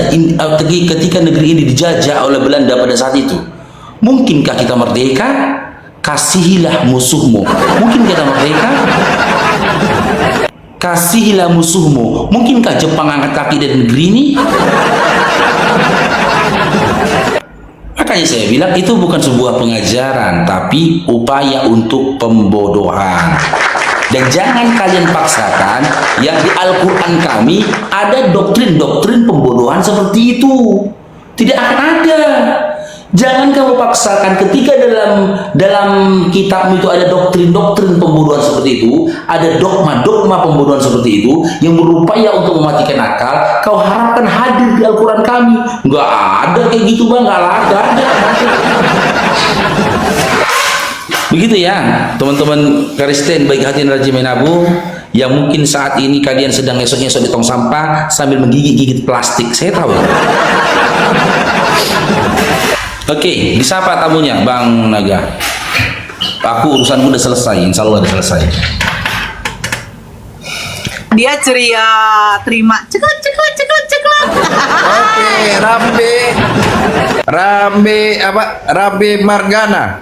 negeri ini dijajah oleh Belanda pada saat itu, mungkinkah kita merdeka? Kasihilah musuhmu. Mungkin kita merdeka? Kasihilah musuhmu. Mungkinkah Jepang angkat kaki dari negeri ini? Makanya saya bilang itu bukan sebuah pengajaran, tapi upaya untuk pembodohan. Dan jangan kalian paksakan yang di Al-Quran kami ada doktrin-doktrin pembodohan seperti itu. Tidak akan ada. Jangan kamu paksakan ketika dalam kitabmu itu ada doktrin-doktrin pembodohan seperti itu, ada dogma-dogma pembodohan seperti itu yang berupaya untuk mematikan akal, kau harapkan hadir di Al-Quran kami. Nggak ada kayak gitu bang, nggak ada. Begitu ya teman-teman Kristen baik hati dan Raja Menabu. yang mungkin saat ini kalian sedang ngesok-ngesok di tong sampah sambil menggigit-gigit plastik. Saya tahu. Oke, disapa tamunya Bang Naga. Aku urusanku udah selesai, insya Allah udah selesai. Dia ceria, terima. Ceklek. Oke, Rambe Margana.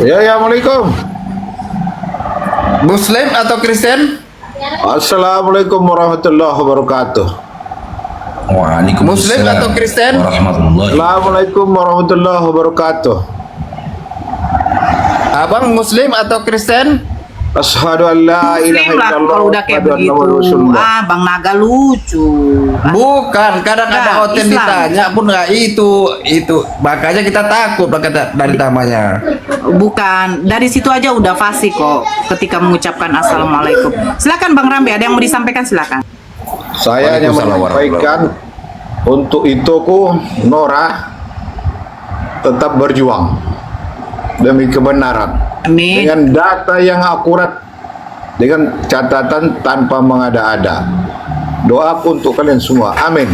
Ya, Assalamualaikum. Muslim atau Kristen? Assalamualaikum warahmatullahi wabarakatuh. Waalaikumsalam Muslim atau Kristen? warahmatullahi. Assalamualaikum warahmatullahi wabarakatuh. Abang Muslim atau Kristen? Asyhadu an la ilaha Muslim lah illallah kalau udah kayak wa anna begitu. Muhammadar Rasulullah. Bang Naga lucu. Bukan, kadang ada Nah, hotel Islam. ditanya pun nggak itu. Makanya kita takut kata dari namanya. Bukan, dari situ aja udah fasih kok ketika mengucapkan assalamualaikum. Silakan Bang Rambe, ada yang mau disampaikan silakan. Saya hanya Waalaikumsalam menyampaikan untuk itu Nora tetap berjuang demi kebenaran Amin. dengan data yang akurat, dengan catatan tanpa mengada-ada. Doaku untuk kalian semua. Amin.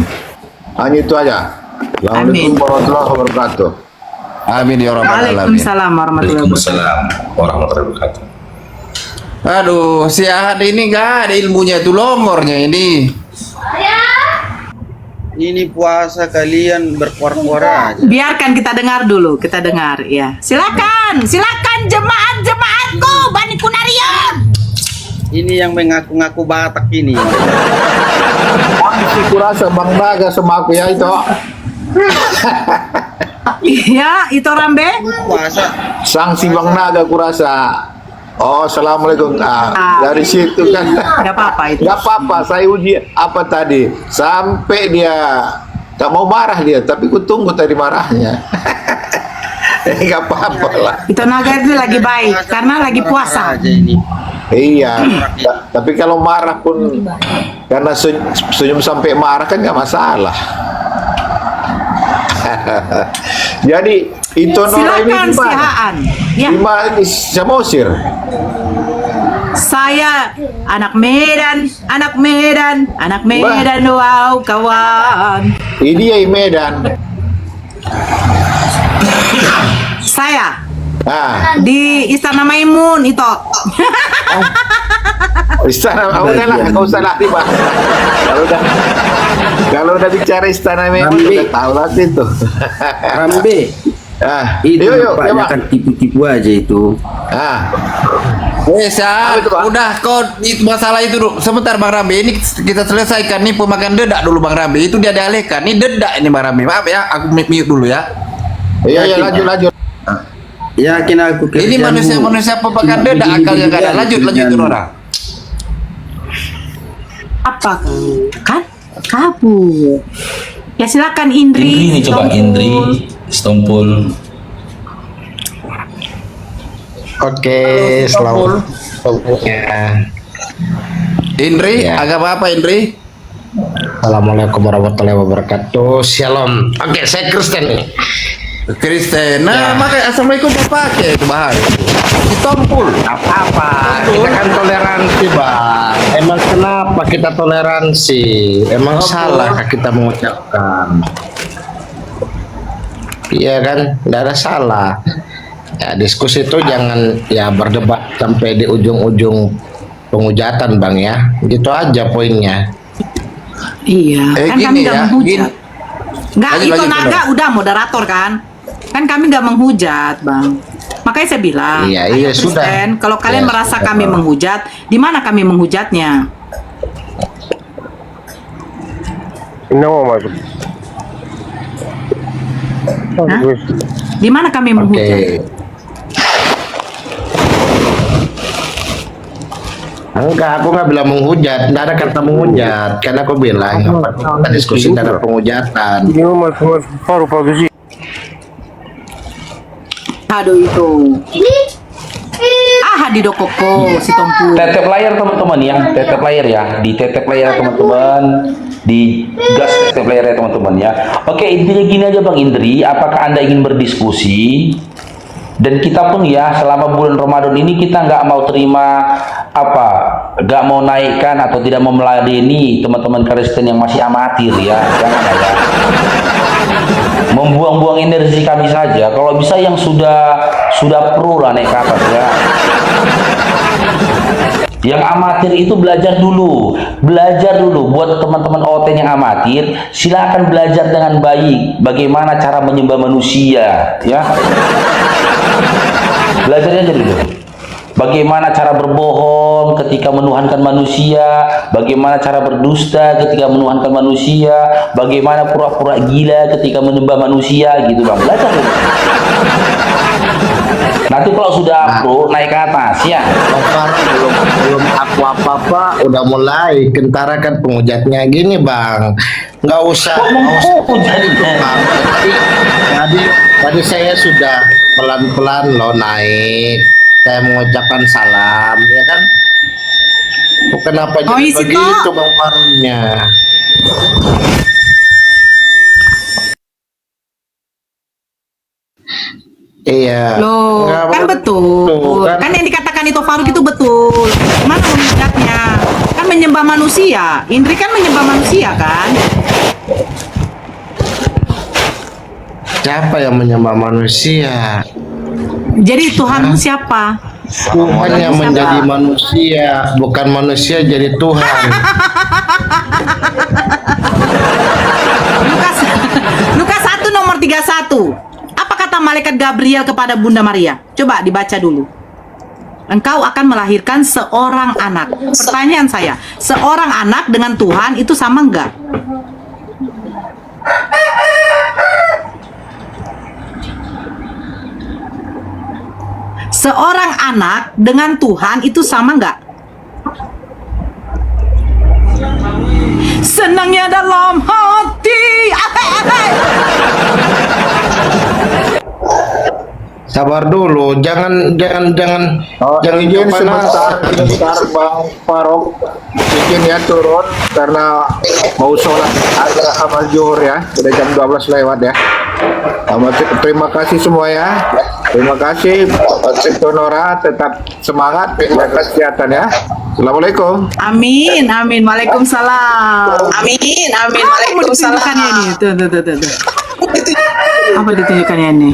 Hanya itu aja. Assalamualaikum Amin. warahmatullahi wabarakatuh. Amin ya rabbal alamin. Waalaikumsalam warahmatullahi wabarakatuh. Waalaikumsalam warahmatullahi wabarakatuh. Aduh, si Ahad ini nggak ada ilmunya, itu longornya ini. Ini puasa kalian berkuar-kuar aja. Biarkan kita dengar dulu, kita dengar ya. Silakan jemaat-jemaatku Bani Kunarian. Ini yang mengaku-ngaku Batak ini. Aku rasa Bang Naga sama aku ya itu. Iya, itu Rambe. Puasa. Sanksi Bang Naga aku rasa. Oh, assalamualaikum. Dari situ kan. Gak apa-apa itu. Gak apa-apa, saya uji apa tadi sampai dia tak mau marah dia, tapi ku tunggu tadi marahnya. Gak apa-apa lah. Itu Naga itu lagi baik karena lagi puasa. Aja ini. Iya, tapi kalau marah pun karena senyum sampai marah kan gak masalah. Jadi itu Nora ini Silakan gimana? sihaan. Ya, Gimana Samosir? saya anak Medan, wow kawan. Ini dia Medan. Saya Di Istana Maimun itu. Istana, udahlah, kau usah lari Pak. Kalau udah bicara Istana Maimun udah tahu lah itu. Rambe, itu yuk, kebanyakan tipu-tipu aja itu. Sah, udah kau itu masalah itu dulu. Sebentar Bang Rambe, ini kita selesaikan nih pemakan dedak dulu Bang Rambe. Itu dia dialihkan. Ini dedak ini Bang Rambe. Maaf ya, aku mute dulu ya. Iya, lanjut. Yakin aku Ini manusia pemakan dedak akalnya gak ada. Lanjut Nora. Apa kan? Kabur. Ya silakan Indri. Indri nih coba Stompul. Indri Stompul. Oke, selamat. Indri, agama apa Indri? Assalamualaikum warahmatullahi wabarakatuh. Shalom. Oke, saya Kristen nih. Kristen. Nah, makanya assalamualaikum pakai itu bahaya. Ditompul. Apa? Kita kan toleransi, Bang. Emang kenapa kita toleransi? Emang salah kita mengucapkan? Iya kan? Tidak ada salah. Ya, diskusi itu jangan ya berdebat sampai di ujung-ujung penghujatan, Bang ya. Gitu aja poinnya. Iya, kan gini kami nggak ya, menghujat. Nggak, Lanjut, itu lanjut, Naga udah moderator kan? Kan kami nggak menghujat, Bang. Makanya saya bilang, Iya, ayo sudah. Kristen, kalau kalian Iya, merasa sudah. kami menghujat, di mana kami menghujatnya? Hah? Di mana kami menghujat? Enggak, aku nggak bilang menghujat, nggak ada kata menghujat, karena aku bilang kita diskusi nggak ada penghujatan. Aduh itu. Di dokoko si Tompu. Tetep layar teman-teman ya, tetep layar ya, di tetep layar teman-teman, di gas tetep layar ya teman-teman ya. Oke, intinya gini aja Bang Indri, apakah Anda ingin berdiskusi Dan kita pun ya selama bulan Ramadan ini kita nggak mau terima apa, nggak mau naikkan atau tidak mau meladeni teman-teman Kristen yang masih amatir ya, jangan ya. Membuang-buang energi kami saja. Kalau bisa yang sudah pro lah naik ke atas ya. Yang amatir itu belajar dulu buat teman-teman OT yang amatir, silakan belajar dengan baik bagaimana cara menyembah manusia ya. Belajarnya aja dulu bagaimana cara berbohong ketika menuhankan manusia, bagaimana cara berdusta ketika menuhankan manusia, bagaimana pura-pura gila ketika menyembah manusia gitu bang. Belajar dulu. Nanti kalau sudah pro naik ke atas ya. Belum aku apa-apa udah mulai kentarakan penghujatnya gini bang. Nggak usah. Tadi saya sudah pelan-pelan loh naik. Saya mengucapkan salam ya kan. Kenapa jadi begitu bang Farunnya? Iya. Loh, kan betul. Kan yang dikatakan itu Faruk itu betul. Mana menghujatnya? Kan menyembah manusia. Indri kan menyembah manusia kan? Siapa yang menyembah manusia? Jadi Tuhanmu siapa? Tuhan yang menjadi manusia, bukan manusia jadi Tuhan. Lukas 1 nomor 31. Apa kata malaikat Gabriel kepada Bunda Maria? Coba dibaca dulu. Engkau akan melahirkan seorang anak. Pertanyaan saya, seorang anak dengan Tuhan itu sama enggak? Seorang anak dengan Tuhan itu sama enggak? Senangnya dalam hati. Sabar dulu, jangan Izin sebentar Bang Faruk, izin ya turun karena mau sholat amal zuhur ya, sudah jam 12 lewat ya. Terima kasih semua ya. Terima kasih Pak Nora, tetap semangat, jaga kesehatan ya. Assalamualaikum. Amin, amin. Waalaikumsalam. Amin, amin. Waalaikumsalam. Ini tuh. Apa ditunjukkannya ini?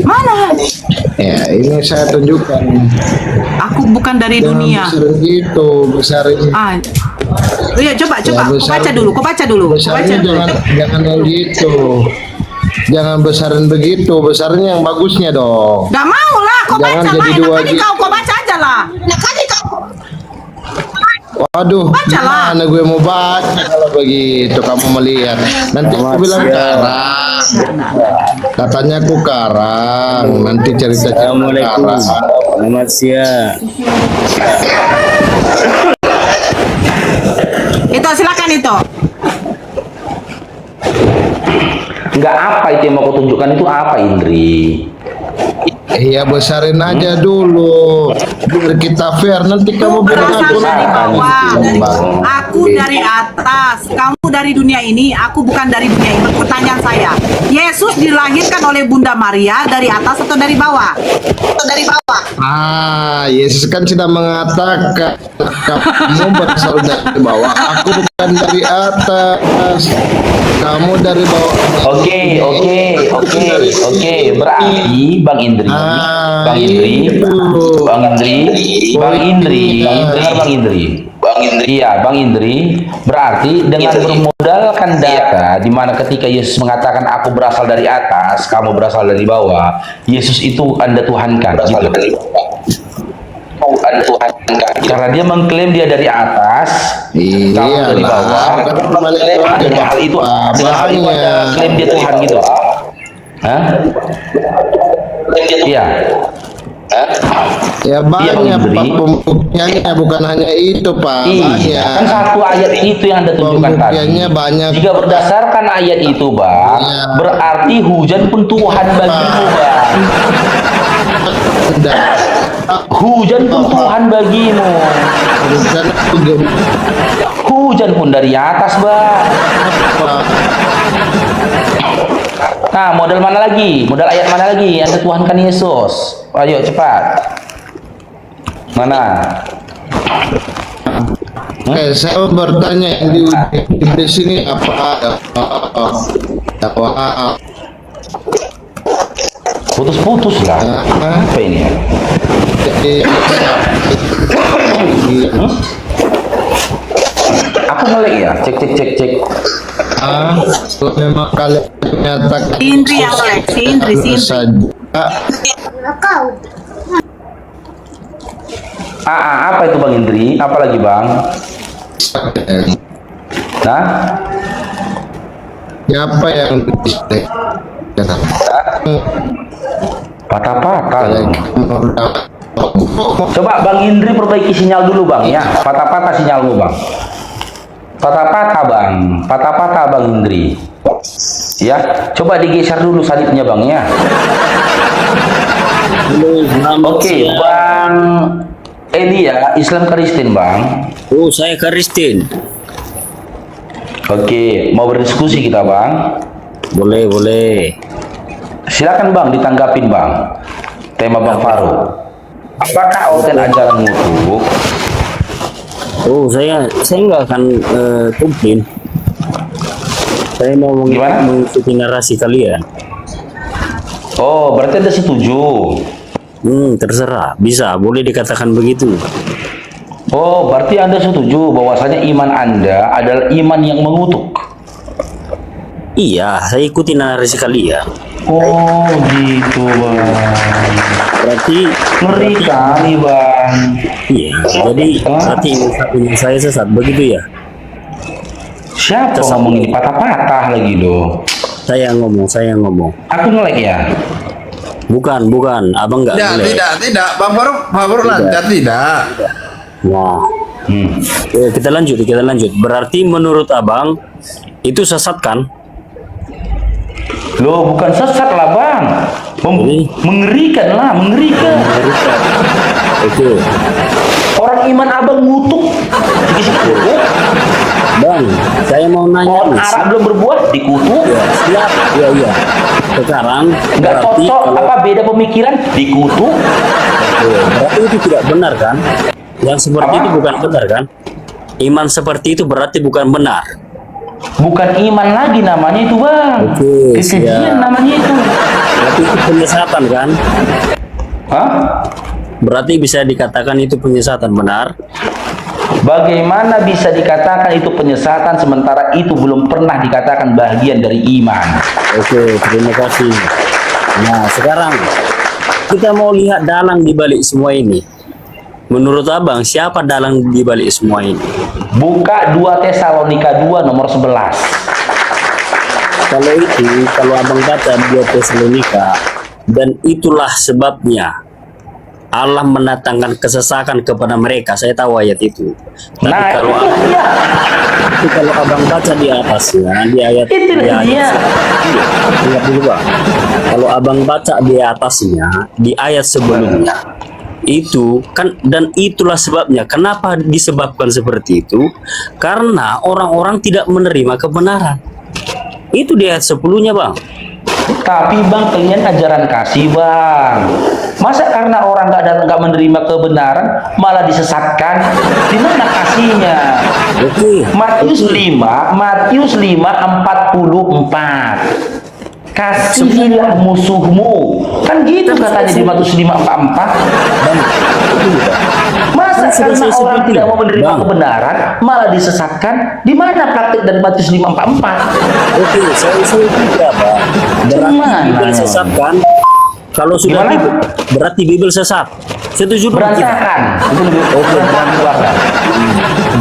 Mana? Ya, ini saya tunjukkan. Aku bukan dari dunia. Besar gitu, besar ini. Iya, coba. besar- Kau baca dulu. Besarnya jangan yang gitu. Jangan besarin begitu, besarnya yang bagusnya dong. Gak mau lah, kau Jangan baca jadi lah. dua Enak kali kau baca aja lah. Waduh, Bacalah. gimana gue mau baca kalau begitu kamu melihat. Nanti aku bilang karang. Katanya aku karang. Nanti cerita-cerita karang. Selamat siang. Itu silakan itu. Enggak, apa itu yang mau kau tunjukkan itu apa Indri? Iya, besarin aja dulu biar kita fair. Nanti kamu bilang aku Dari bawah. Bang. Aku dari atas, kamu dari dunia ini, aku bukan dari dunia ini. Pertanyaan saya, Yesus dilahirkan oleh Bunda Maria dari atas atau dari bawah? Yesus kan sudah mengatakan kamu berasal dari bawah, aku bukan dari atas, kamu dari bawah. Oke. Berarti Bang Indri, Iya, Bang Indri. Berarti dengan bermodalkan data di mana ketika Yesus mengatakan aku berasal dari atas, kamu berasal dari bawah, Yesus itu Anda tuhankan gitu. Karena dia mengklaim dia dari atas, kamu dari bawah. Dengan hal itu Anda klaim dia Tuhan gitu. Hah? Iya. Ya banyak Pak pembuktiannya, bukan hanya itu Pak. Iya, Banyak. kan satu ayat itu yang Anda tunjukkan tadi. Pembuktiannya banyak. Jika berdasarkan ayat itu, Bang, Iya. berarti hujan pun Tuhan bagimu, Bang. Sudah. Hujan pun Tuhan bagimu. Hujan pun dari atas, Bang. Nah, modal mana lagi? Modal ayat mana lagi? Anda tuhankan Yesus. Ayo cepat. Mana? Saya bertanya yang di sini apa Putus-putus lah. Apa ini? Aku ngelag ya. Cek. Memang kalian menyatakan Si Indri yang melek, si Indri. saja. Apa itu Bang Indri? Apa lagi Bang? Nah? Siapa yang Patah-patah. Coba Bang Indri perbaiki sinyal dulu Bang ya. Patah-patah sinyalmu Bang. Patah-patah Bang Indri. Ya, coba digeser dulu salibnya Bang ya. Oke, Bang Elia, Islam Kristen Bang. Oh, saya Kristen. Oke, mau berdiskusi kita Bang? Boleh. Silakan Bang, ditanggapin Bang. Tema Bang Farouk. Apakah organ ajaranmu itu? Oh, saya nggak akan komplain. Saya mau Gimana? mengikuti narasi kalian. Oh, berarti Anda setuju. Terserah. Bisa, boleh dikatakan begitu. Oh, berarti Anda setuju bahwasanya iman Anda adalah iman yang mengutuk. Iya, saya ikuti narasi kalian. Oh, gitu Bang. Berarti Ngeri kali Bang. iya. Jadi berarti iman saya sesat begitu ya? Siapa ngomong ini patah-patah lagi doh? Saya ngomong. Aku ngelag ya. Bukan. Abang nggak boleh. Tidak. Bang Farouk lancar tidak. Nah, kita lanjut. Berarti menurut abang itu sesat kan? Loh, bukan sesat lah Bang. Mengerikan. Oke. Orang iman abang ngutuk. Bang, saya mau nanya Pohon nih. Arab belum berbuah dikutuk. Siap. Iya. Sekarang Nggak berarti cocok kalau apa beda pemikiran dikutuk. berarti itu tidak benar kan? Yang seperti Apa? itu bukan benar kan? Iman seperti itu berarti bukan benar. Bukan iman lagi namanya itu Bang. Oke, Kekejian siap. namanya itu. Berarti itu penyesatan kan? Hah? Berarti bisa dikatakan itu penyesatan, benar? Bagaimana bisa dikatakan itu penyesatan sementara itu belum pernah dikatakan bagian dari iman? Oke, terima kasih. Nah, sekarang kita mau lihat dalang di balik semua ini. Menurut abang, siapa dalang di balik semua ini? Buka 2 Tesalonika 2 nomor 11. Kalau abang baca 2 Tesalonika, dan itulah sebabnya Allah mendatangkan kesesakan kepada mereka. Saya tahu ayat itu. Tapi Nah, kalau itu dia. tapi kalau abang baca di atasnya, di ayat Itu di ayat dia. Ingat dulu Bang. Kalau abang baca di atasnya, di ayat sebelumnya, itu kan, dan itulah sebabnya kenapa disebabkan seperti itu, karena orang-orang tidak menerima kebenaran. Itu di ayat 10-nya Bang. Tapi Bang, pengen ajaran kasih Bang. Masa karena orang nggak menerima kebenaran malah disesatkan? Di mana kasihnya? Oke. Matius 5:44. Kasihilah musuhmu. Kan gitu katanya di Matius 5:44. Masa karena orang tidak mau menerima kebenaran malah disesatkan? Di mana praktik dari Matius 5:44? Oke, saya tidak Bang. Berarti Gimana? Bibel sesat kan? Kalau sudah Gimana? berarti Bibel sesat. Setuju dong kita? Berantakan. Itu lebih berantakan keluarga.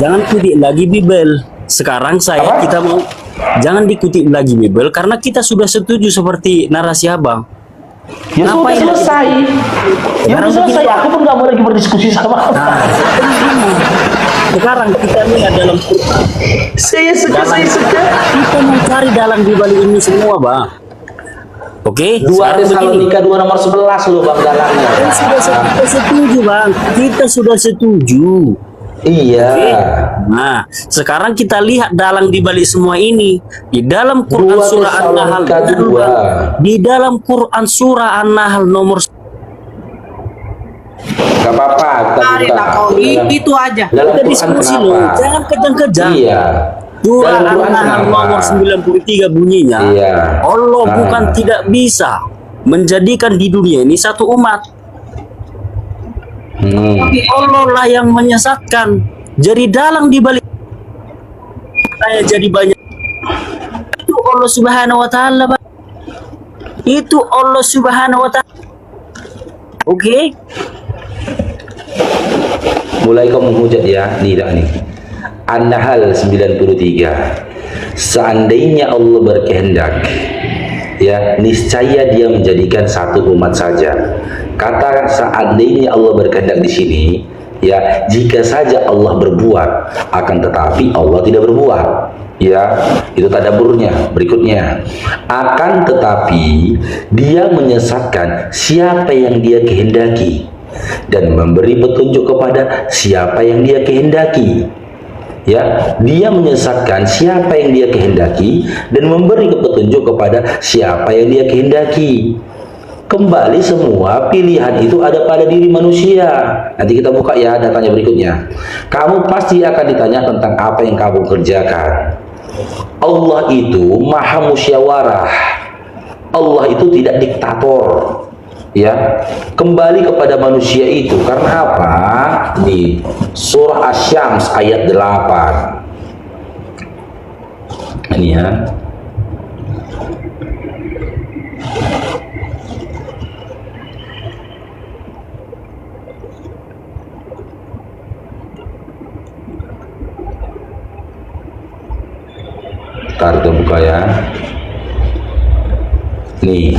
Jangan kutip lagi Bibel. Sekarang Apa? kita mau jangan dikutip lagi Bibel karena kita sudah setuju seperti narasi abang. Ya sudah Ngapain selesai. Ya udah selesai. Aku pun nggak mau lagi berdiskusi sama abang. Nah, sekarang kita lihat dalam Quran. Saya suka. Kita mau cari dalam di balik ini semua, Bang. Oke, 2 sekarang begini. Tesalonika 2 nomor 11 loh Bang dalangnya. Kita sudah setuju, Bang. Kita sudah setuju. Iya. Oke. Nah, sekarang kita lihat dalang di balik semua ini. Di dalam Quran 2 surah An-Nahl, Tesalonika 2. di dalam Quran surah An-Nahl nomor Gak apa-apa, kita Tarik buka. lah kau, itu aja. Dalam kita Quran diskusi loh, kenapa? jangan kejang-kejang. Iya. Surah Dalam Quran An-Nahl kenapa? nomor 93 bunyinya, Iya. Allah Nah. bukan tidak bisa menjadikan di dunia ini satu umat. Tapi Allah lah yang menyesatkan. Jadi dalang di balik saya jadi banyak. Itu Allah Subhanahu wa taala, Pak. Itu Allah Subhanahu wa taala. Oke? Mulai kau menghujat ya, nih dah nih. An-Nahl 93. Seandainya Allah berkehendak, ya niscaya Dia menjadikan satu umat saja. Kata seandainya Allah berkehendak di sini, ya jika saja Allah berbuat, akan tetapi Allah tidak berbuat. Ya, itu tadaburnya. Berikutnya, akan tetapi Dia menyesatkan siapa yang Dia kehendaki dan memberi petunjuk kepada siapa yang Dia kehendaki. Ya, Dia menyesatkan siapa yang Dia kehendaki dan memberi petunjuk kepada siapa yang Dia kehendaki. Kembali semua pilihan itu ada pada diri manusia. Nanti kita buka ya datanya berikutnya. Kamu pasti akan ditanya tentang apa yang kamu kerjakan. Allah itu maha musyawarah. Allah itu tidak diktator. Ya, kembali kepada manusia itu karena apa? Di surah Asy-Syams ayat 8. Ini ya. Ntar kita buka ya. Nih.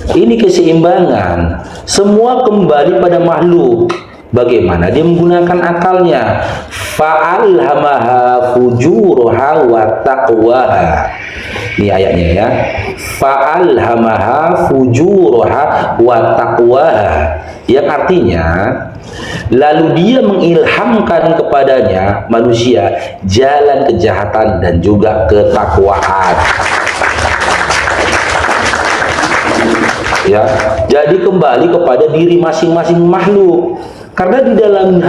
Ini keseimbangan. Semua kembali pada makhluk. Bagaimana dia menggunakan akalnya? Fa'alhamaha fujuraha wa taqwaha. Ini ayatnya ya. Fa'alhamaha fujuraha wa taqwaha. Yang artinya, lalu Dia mengilhamkan kepadanya manusia jalan kejahatan dan juga ketakwaan. Ya, jadi kembali kepada diri masing-masing makhluk. Karena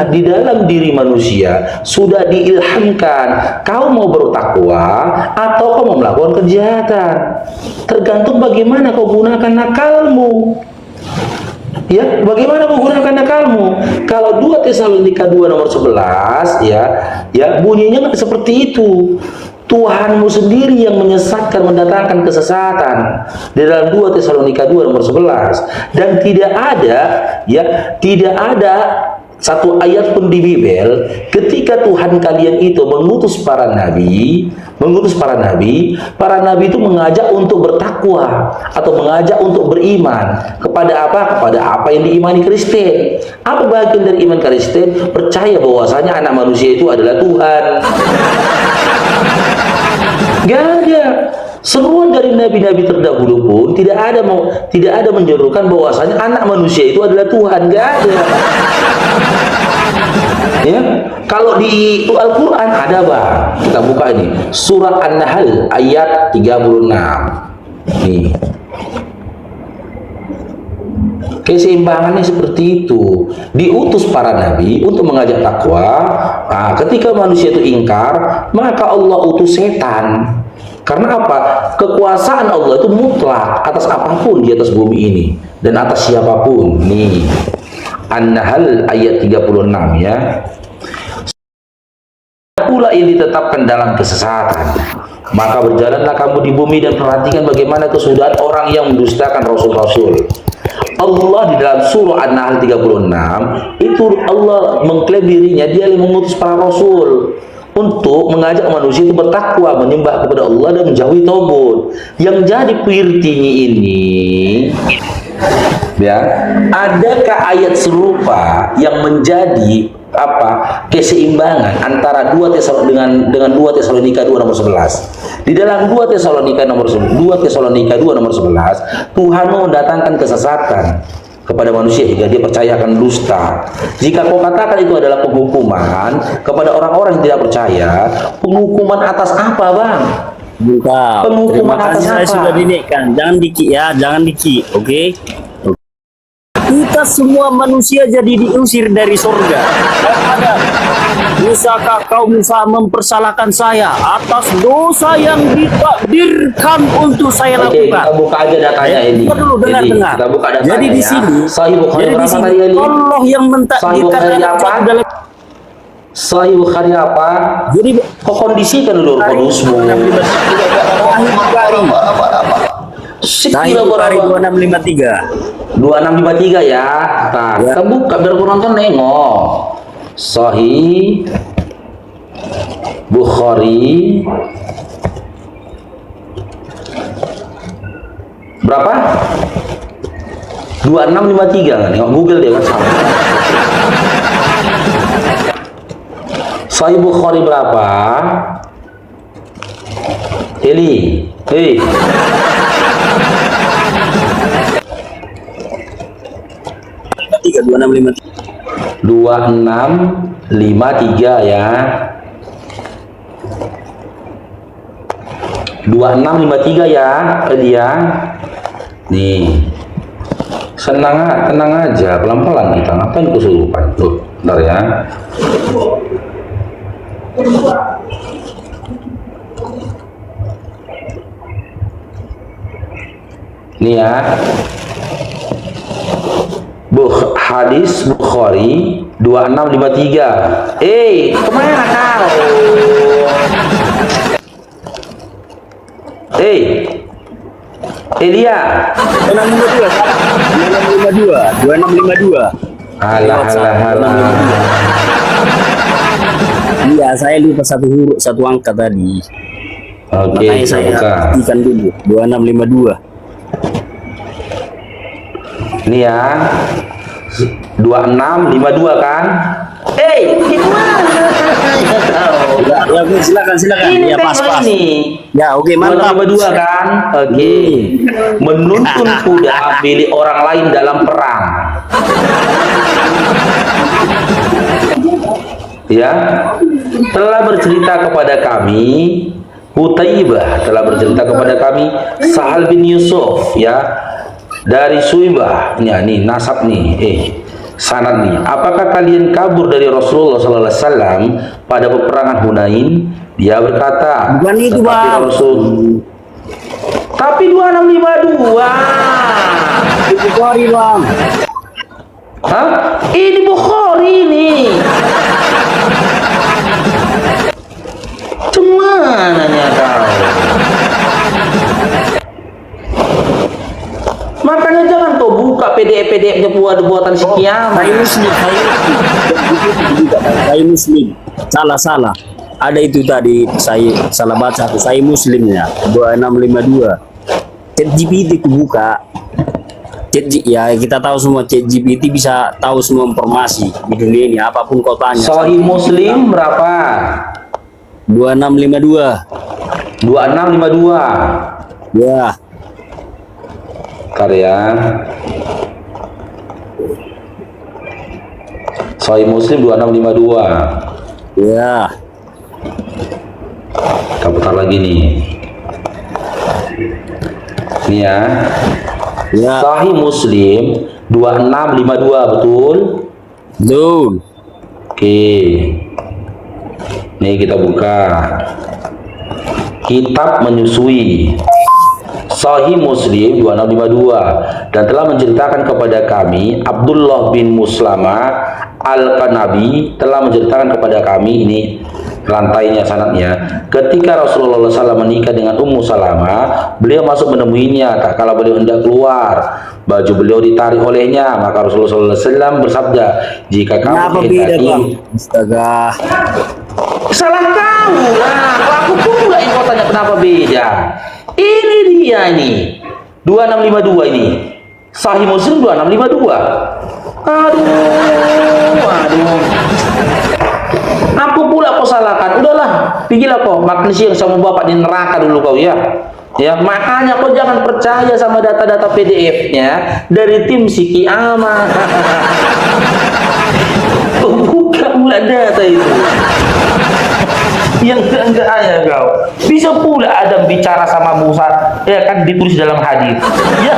di dalam diri manusia sudah diilhamkan, kau mau bertakwa atau kau mau melakukan kejahatan. Tergantung bagaimana kau gunakan akalmu. Ya, bagaimana menggunakan akalmu? Kalau 2 Tesalonika 2 nomor 11 ya bunyinya seperti itu. Tuhanmu sendiri yang menyesatkan, mendatangkan kesesatan di dalam 2 Tesalonika 2 nomor 11. Dan tidak ada satu ayat pun di Bible ketika Tuhan kalian itu mengutus para nabi itu mengajak untuk bertakwa atau mengajak untuk beriman kepada apa yang diimani Kristen. Apa bagian dari iman Kristen? Percaya bahwasanya anak manusia itu adalah Tuhan. Gak ada. Seruan dari nabi-nabi terdahulu pun tidak ada menyerukan bahwasanya anak manusia itu adalah Tuhan. Gak ada. Ya, kalau di Al-Quran ada Bang. Kita buka ini surah An-Nahl ayat 36. Nih, keseimbangannya seperti itu. Diutus para nabi untuk mengajak takwa. Nah, ketika manusia itu ingkar, maka Allah utus setan. Karena apa? Kekuasaan Allah itu mutlak atas apapun di atas bumi ini dan atas siapapun. Nih, An-Nahl ayat 36 ya. Pula yang ditetapkan dalam kesesatan, maka berjalanlah kamu di bumi dan perhatikan bagaimana kesudahan orang yang mendustakan rasul-rasul. Allah di dalam surah An-Nahl 36 itu Allah mengklaim dirinya Dia yang mengutus para rasul untuk mengajak manusia itu bertakwa, menyembah kepada Allah dan menjauhi taubat. Yang jadi pirtinya ini ya, adakah ayat serupa yang menjadi keseimbangan antara 2 Tesalonika 2 nomor 11. Di dalam 2 Tesalonika 2 nomor 11 Tuhan mau mendatangkan kesesatan kepada manusia hingga dia percaya akan dusta. Jika kau katakan itu adalah penghukuman kepada orang-orang yang tidak percaya, penghukuman atas apa, Bang? Buka. Penghukuman Terima atas kasih, saya apa? sudah dinaikkan. Jangan diki ya, jangan diki. Oke? Kita semua manusia jadi diusir dari surga. Ada. Bisakah kau Musa mempersalahkan saya atas dosa yang ditakdirkan untuk saya Oke, lakukan? kita buka aja datanya ini. Kita dulu dengar. Kita buka datanya Jadi di ya. sini, Sahih Bukhari jadi di berapa sini tadi, Eli? Allah yang Sahih mentakdirkan Bukhari anak apa? suatu dalam. Sahih Bukhari apa? Jadi Kau kondisikan dulu kondusmu. Sahih Bukhari 2653. 2653 ya. Nah, Ya. kita buka biar penonton nengok. Sahih Bukhari berapa? 2653 kan? Nengok Google dia kan sama. Sahih Bukhari berapa? Eli, hei. Tiga 2653 ya. 2653 ya, dia. Nih. Tenang aja, pelan-pelan kita. Ngapain kesurupan? Tuh, bentar ya. Nih ya. Hadis Bukhari 2653. Kemana kau? Elia. 2652. Alah. Iya, saya lupa satu huruf, satu angka tadi. Oke, Makanya saya buka. pastikan dulu 2652. Ini ya. 2652 kan? Gimana? Ya, oke, silakan. Ini Ya, pas. ini. Ya, oke, mantap. 2652 kan? Oke. Menuntun kuda milik orang lain dalam perang. Ya, telah bercerita kepada kami, Utaibah telah bercerita kepada kami, Sahal bin Yusuf, ya, dari Suibah. Nih nasab nih, sanad nih. Apakah kalian kabur dari Rasulullah sallallahu alaihi wasallam pada peperangan Hunain? Dia berkata, bukan itu, tetapi Bang. Rasul. Tapi 2652. Bukhari, Bang. Hah? Ini Bukhari ini. Cumananya kau. Makanya jangan kau buka PDF-nya buatan si kiamat. Saya Muslim. Salah. Ada itu tadi, saya salah baca. Saya Muslimnya 2652. ChatGPT ku buka. Ya, kita tahu semua ChatGPT bisa tahu semua informasi di dunia ini, apapun kau tanya. Sahih Muslim berapa? 2652. 2652. Ya. Karya Sahih Muslim 2652. Ya. Kita putar lagi nih. Nih ya. Ya. Sahih Muslim 2652, betul? Betul. Oke. Nih kita buka. Kitab Menyusui. Sahih Muslim 2652 dan telah menceritakan kepada kami Abdullah bin Muslama Al-Kanabi telah menceritakan kepada kami, ini rantainya sanadnya, ketika Rasulullah SAW menikah dengan Ummu Salamah, beliau masuk menemuinya tak kala beliau hendak keluar, baju beliau ditarik olehnya, maka Rasulullah SAW bersabda, jika kamu kehendaki. Astaga. Salah kau lah, aku pula yang kau tanya kenapa beda. Ini dia ini 2652 ini Sahih Muslim 2652. Aduh. Aku pula kau salahkan. Udahlah, pergilah kau makan siang sama bapak di neraka dulu kau ya. Ya, makanya kau jangan percaya sama data-data PDF-nya dari tim Siki Ama. Kau buka pula data itu. Yang enggak ya kau. Bisa pula Adam bicara sama Musa, ya kan ditulis dalam hadis. Ya.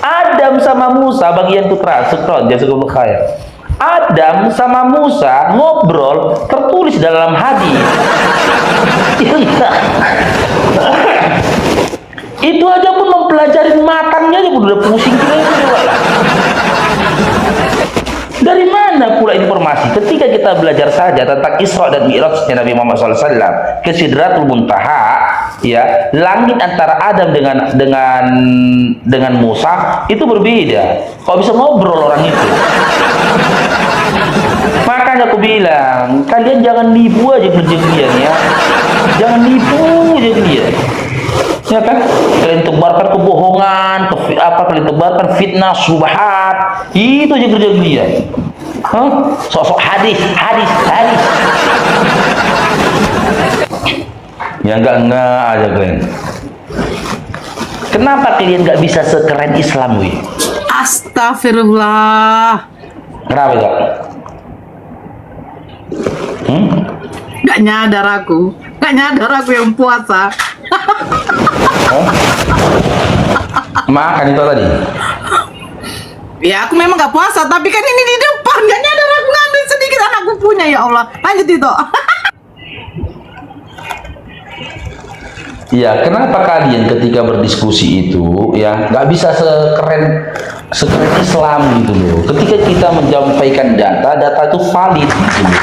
Adam sama Musa bagian putra, sekron, jazakumullah khair. Adam sama Musa ngobrol tertulis dalam hadis. Itu aja pun mempelajari matangnya aja udah pusing kita itu. Dari mana pula informasi ketika kita belajar saja tentang Isra dan Mi'rajnya Nabi Muhammad SAW ke Sidratul Muntaha, ya, langit antara Adam dengan Musa itu berbeda. Kok bisa ngobrol orang itu? Makanya aku bilang, kalian jangan nipu aja kejadian ya. Jangan nipu aja dia. Ya kan? Kalian tebarkan kebohongan, kalian tebarkan fitnah, subhat. Itu aja kerja dia. Hah? Sosok hadis. Ya enggak aja kalian. Kenapa kalian nggak bisa sekeren Islam, wi? Astagfirullah. Kenapa enggak? Gak nyadar aku yang puasa. Makan itu tadi. Ya aku memang gak puasa, tapi kan ini di depan, gak nyadar aku ngambil sedikit anakku punya, ya Allah. Lanjut itu. Ya, kenapa kalian ketika berdiskusi itu ya nggak bisa sekeren Islam gitu loh. Ketika kita menyampaikan data itu valid gitu loh.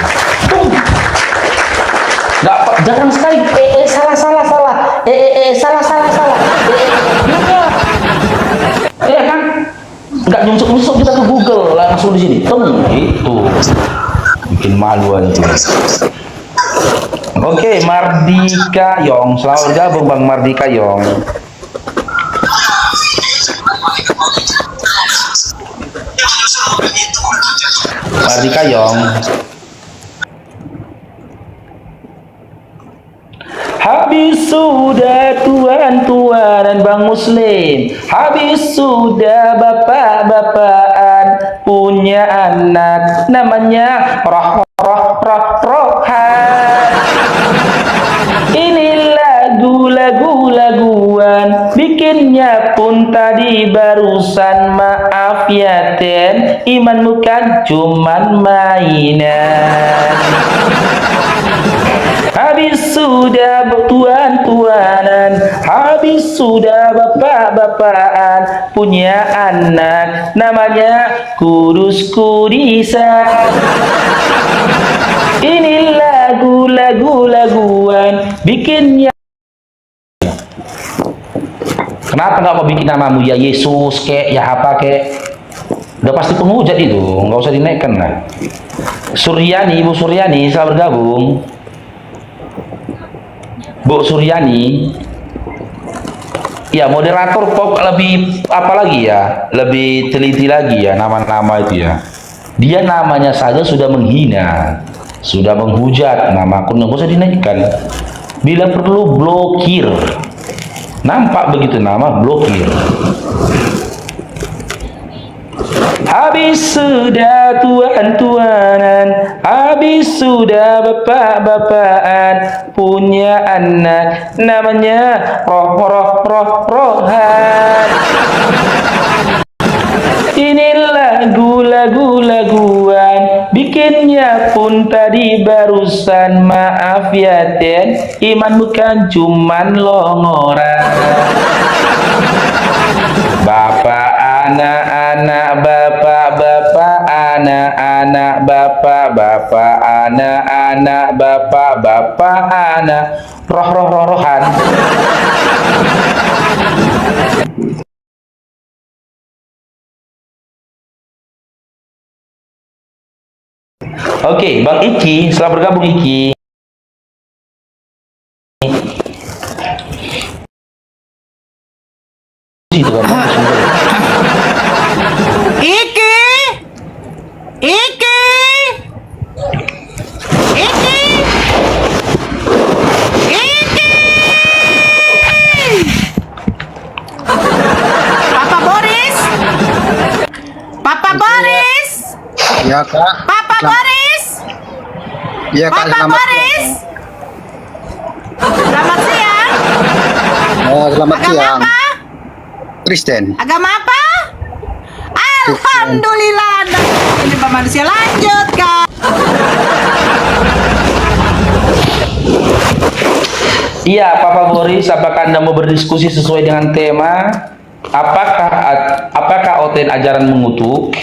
Jangan sekali salah. Salah. Kan? Nggak nyungsuk kita ke Google langsung di sini. Itu bikin malu aja. Oke, Mardika Yong, selamat bergabung Bang Mardika Yong. Mardika Yong. Habis sudah tuan-tuanan Bang Muslim, habis sudah bapak-bapakan punya anak namanya Rohan. Ini lagu-laguan bikinnya pun tadi barusan, maaf ya Ten, imanmu kan cuman mainan. Habis sudah tuan-tuanan, habis sudah bapak-bapakan punya anak namanya kudus-kudisan. Ini laguan bikinnya. Kenapa nggak mau bikin namamu ya Yesus kek, ya apa kek? Udah pasti penghujat itu, nggak usah dinaikkan lah. Suryani, Ibu Suryani, selamat bergabung. Bu Suryani, ya moderator kok lebih apa lagi ya, lebih teliti lagi ya nama-nama itu ya. Dia namanya saja sudah menghina, sudah menghujat, nama akun nggak usah dinaikkan. Bila perlu blokir, nampak begitu nama blokir. Habis sudah tuan-tuanan, habis sudah bapak-bapakan punya anak namanya Rohan. Ini laguan bikinnya pun tadi barusan, maaf ya Ten, iman bukan cuman longoran. Bapak anak-anak, bapak-bapak anak-anak, bapak-bapak anak-anak, bapak-bapak anak, rohan. Oke, Bang Iki, selamat bergabung Iki. Iki. Boris. Ya Kak. Papa Boris. Iya Kak, Papa selamat Boris. Selamat siang. selamat Agama siang. apa? Kristen. Agama apa? Alhamdulillah. Ini Pak manusia lanjut, Kak. Iya, Papa Boris, apakah Anda mau berdiskusi sesuai dengan tema? Apakah OTN ajaran mengutuk?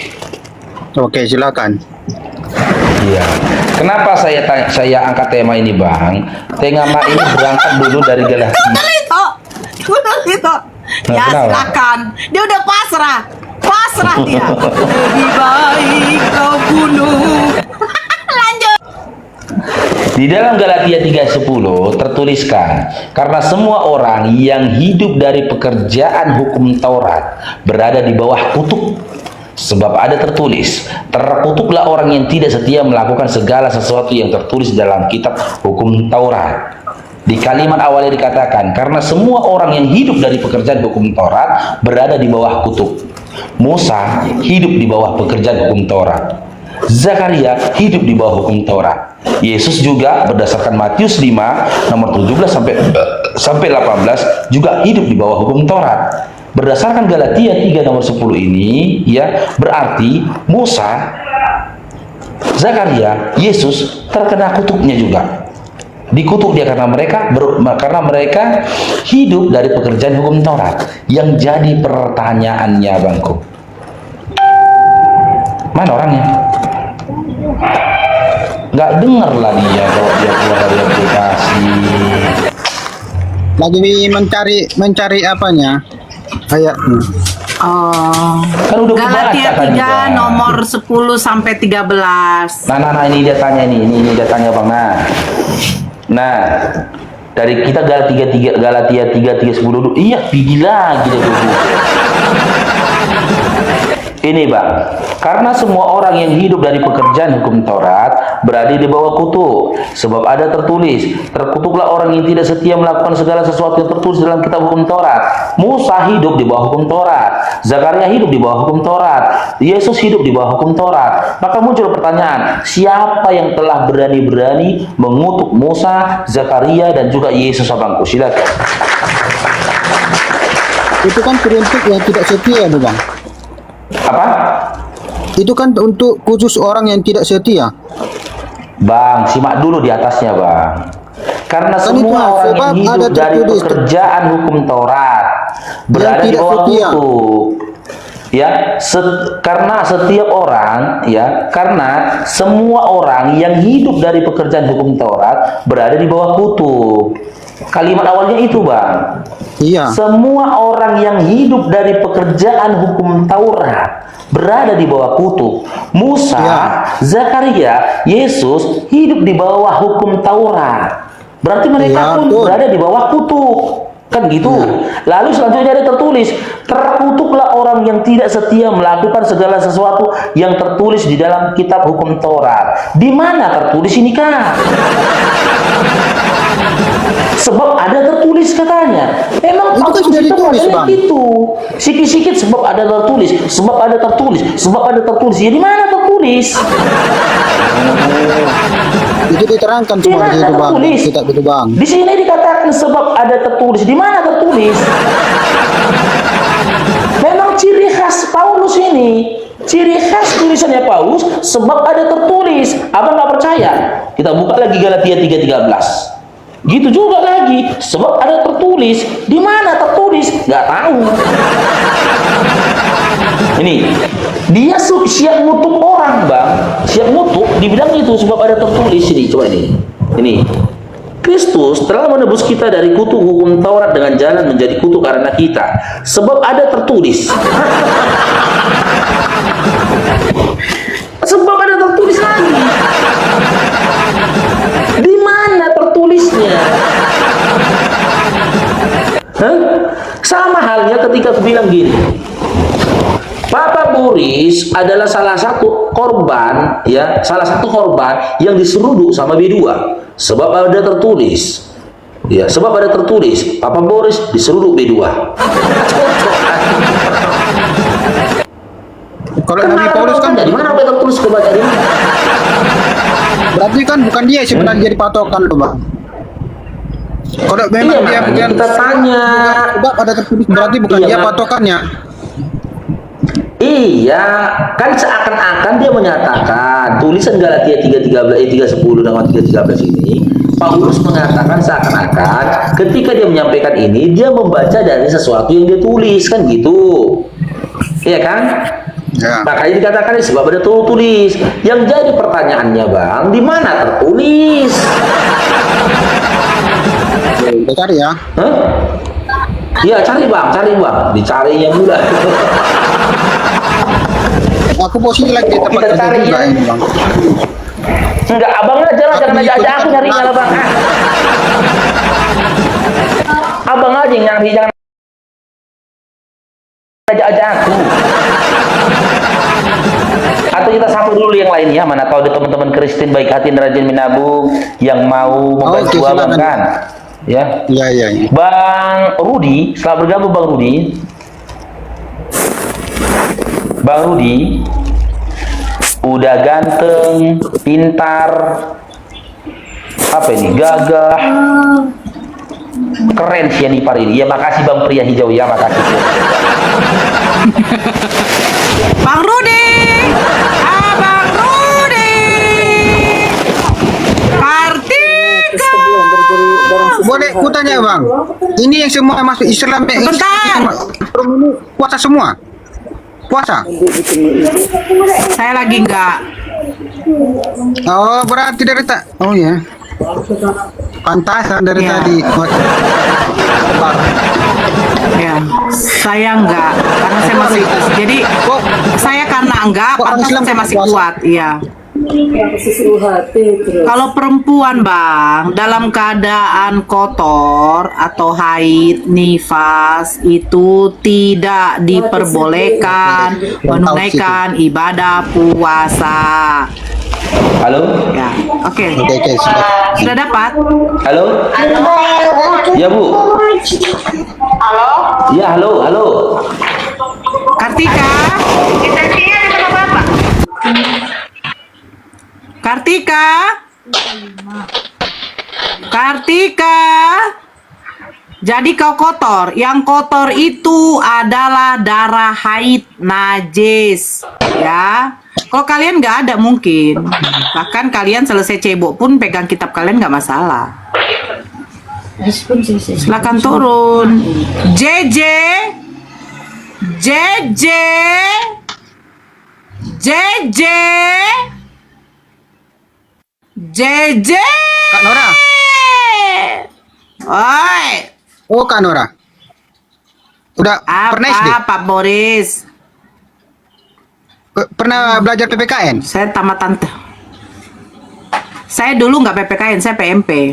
Oke, silakan. Iya. Kenapa saya angkat tema ini, Bang? Tema ini berangkat dulu dari Galatia. Itu. Ya, Kenapa? silakan. Dia udah pasrah. Pasrah dia. Lebih baik kau bunuh. Lanjut. Di dalam Galatia 3:10 tertuliskan, karena semua orang yang hidup dari pekerjaan hukum Taurat berada di bawah kutuk. Sebab ada tertulis, terkutuklah orang yang tidak setia melakukan segala sesuatu yang tertulis dalam kitab hukum Taurat. Di kalimat awalnya dikatakan, karena semua orang yang hidup dari pekerjaan hukum Taurat berada di bawah kutuk. Musa hidup di bawah pekerjaan hukum Taurat. Zakaria hidup di bawah hukum Taurat. Yesus juga berdasarkan Matius 5 nomor 17 sampai 18 juga hidup di bawah hukum Taurat. Berdasarkan Galatia 3 nomor 10 ini, ya, berarti Musa, Zakaria, Yesus terkena kutuknya juga. Dikutuk dia karena mereka hidup dari pekerjaan hukum Taurat. Yang jadi pertanyaannya, Bangku, mana orangnya? Nggak denger lah dia kalau dia keluar dari aplikasi. Lagi mencari apanya? Ayatnya. Oh. Kan udah Galatia kebaca kan 3 juga. nomor 10 sampai 13. Nah, ini dia tanya ini dia tanya, Bang. Nah, dari kita Galatia 3:10 dulu. Iya, pergi lagi deh dulu. Ini, Bang, karena semua orang yang hidup dari pekerjaan hukum Taurat berada di bawah kutuk. Sebab ada tertulis, terkutuklah orang yang tidak setia melakukan segala sesuatu yang tertulis dalam kitab hukum Taurat. Musa hidup di bawah hukum Taurat. Zakaria hidup di bawah hukum Taurat. Yesus hidup di bawah hukum Taurat. Maka muncul pertanyaan, siapa yang telah berani-berani mengutuk Musa, Zakaria, dan juga Yesus, Abangku? Silakan. Itu kan teruntuk yang tidak setia, Bang. Apa? Itu kan untuk khusus orang yang tidak setia. Bang, simak dulu di atasnya, Bang. Karena Kan itu, semua orang sebab yang hidup ada dari tertulis, pekerjaan hukum Taurat berada di tidak bawah setia. kutuk. Ya, karena setiap orang, ya, karena semua orang yang hidup dari pekerjaan hukum Taurat berada di bawah kutuk. Kalimat awalnya itu, Bang. Iya. Semua orang yang hidup dari pekerjaan hukum Taurat berada di bawah kutuk. Musa, Ya. Zakaria, Yesus hidup di bawah hukum Taurat. Berarti mereka Ya, pun betul. berada di bawah kutuk. Kan gitu. Lalu selanjutnya ada tertulis, terkutuklah orang yang tidak setia melakukan segala sesuatu yang tertulis di dalam kitab hukum Taurat. Di mana tertulis ini, Kak? Sebab ada tertulis katanya. Emang Itu kan sudah ditulis, Bang. Itu sikit-sikit sebab ada tertulis, sebab ada tertulis, sebab ada tertulis. Ya di mana tertulis? Itu diterangkan Di semua mana di situ, Bang. tertulis? Kitab itu, Bang. Di sini dikatakan sebab ada tertulis. Di mana tertulis? Memang ciri khas Paulus ini. Ciri khas tulisannya Paulus sebab ada tertulis. Abang nggak percaya? Kita buka lagi Galatia 3:13. Gitu juga lagi, sebab ada tertulis. Di mana tertulis? Nggak tahu. Ini dia siap ngutuk orang, Bang. Siap ngutuk, dibilang itu sebab ada tertulis. Ini coba ini Kristus telah menebus kita dari kutuk hukum Taurat dengan jalan menjadi kutuk karena kita, sebab ada tertulis. Sebab ada tertulis lagi. Di mana tertulisnya? Sama halnya ketika aku bilang gini, Papa Boris adalah salah satu korban, ya, salah satu korban yang diseruduk sama B2. Sebab ada tertulis, ya, sebab ada tertulis Papa Boris diseruduk B2. Kalau Nabi Paulus kan dari mana mereka tulis kebaca ini? berarti kan bukan dia sebenarnya jadi patokan loh bang. Kalau memang Iya, dia makanya bukan kita tanya. sebab ada tertulis berarti bukan Iya, dia Bang. patokannya. Iya, kan seakan-akan dia menyatakan tulisan Galatia 3:10 dengan 3:13 ini, Paulus mengatakan seakan-akan ketika dia menyampaikan ini dia membaca dari sesuatu yang dia tulis kan gitu. Iya kan? Ya. Makanya dikatakan sebab ada tulis. Yang jadi pertanyaannya Bang, di mana tertulis? Kita cari ya. Hah? Iya cari Bang, dicarinya mula. Aku posisi lagi di tempat Kita kerja cari juga ya. ini bang. Enggak, abang aja lah, Aku jangan mengikuti aja aku nyarinya lah Bang. Abang aja yang nyari, jangan aja aku. Atau kita sapa dulu yang lainnya, mana tahu ada teman-teman Kristen baik hati dan rajin menabung yang mau membantu Oke, abang silakan. kan? Ya. Iya iya. Ya. Bang Rudi, selamat bergabung Bang Rudi. Bang Rudi, udah ganteng, pintar, apa ini, gagah, keren sih ya nih Pak ini. Ya makasih Bang Pria Hijau ya, makasih. Bang Rudi, Bang Rudi, Kartika. Boleh ku tanya bang, ini yang semua masuk Islam Sebentar. ini puasa semua? Puasa? Saya lagi enggak. Oh berarti dari oh ya. Pantasan dari Ya. tadi. Ya, saya enggak karena saya masih jadi saya karena enggak Kok orang pantas Islam saya masih puasa? kuat, iya. Kalau perempuan bang dalam keadaan kotor atau haid nifas itu tidak diperbolehkan menunaikan ibadah puasa. Halo? Ya, oke. Oke, sudah. Sudah dapat? Halo? Ya Bu? Halo? Ya halo. Kartika? Kartika? Kartika? Jadi kau kotor. Yang kotor itu adalah darah haid najis. Ya. Kalau kalian nggak ada mungkin. Bahkan kalian selesai cebok pun pegang kitab kalian nggak masalah. Silakan turun. JJ. JJ. JJ. JJ. Kak Nora. Oi. Oh Kak Nora. Udah pernah SD? Apa Pak Boris? Pernah belajar PPKN? Saya tamat tante. Saya dulu nggak PPKN, saya PMP.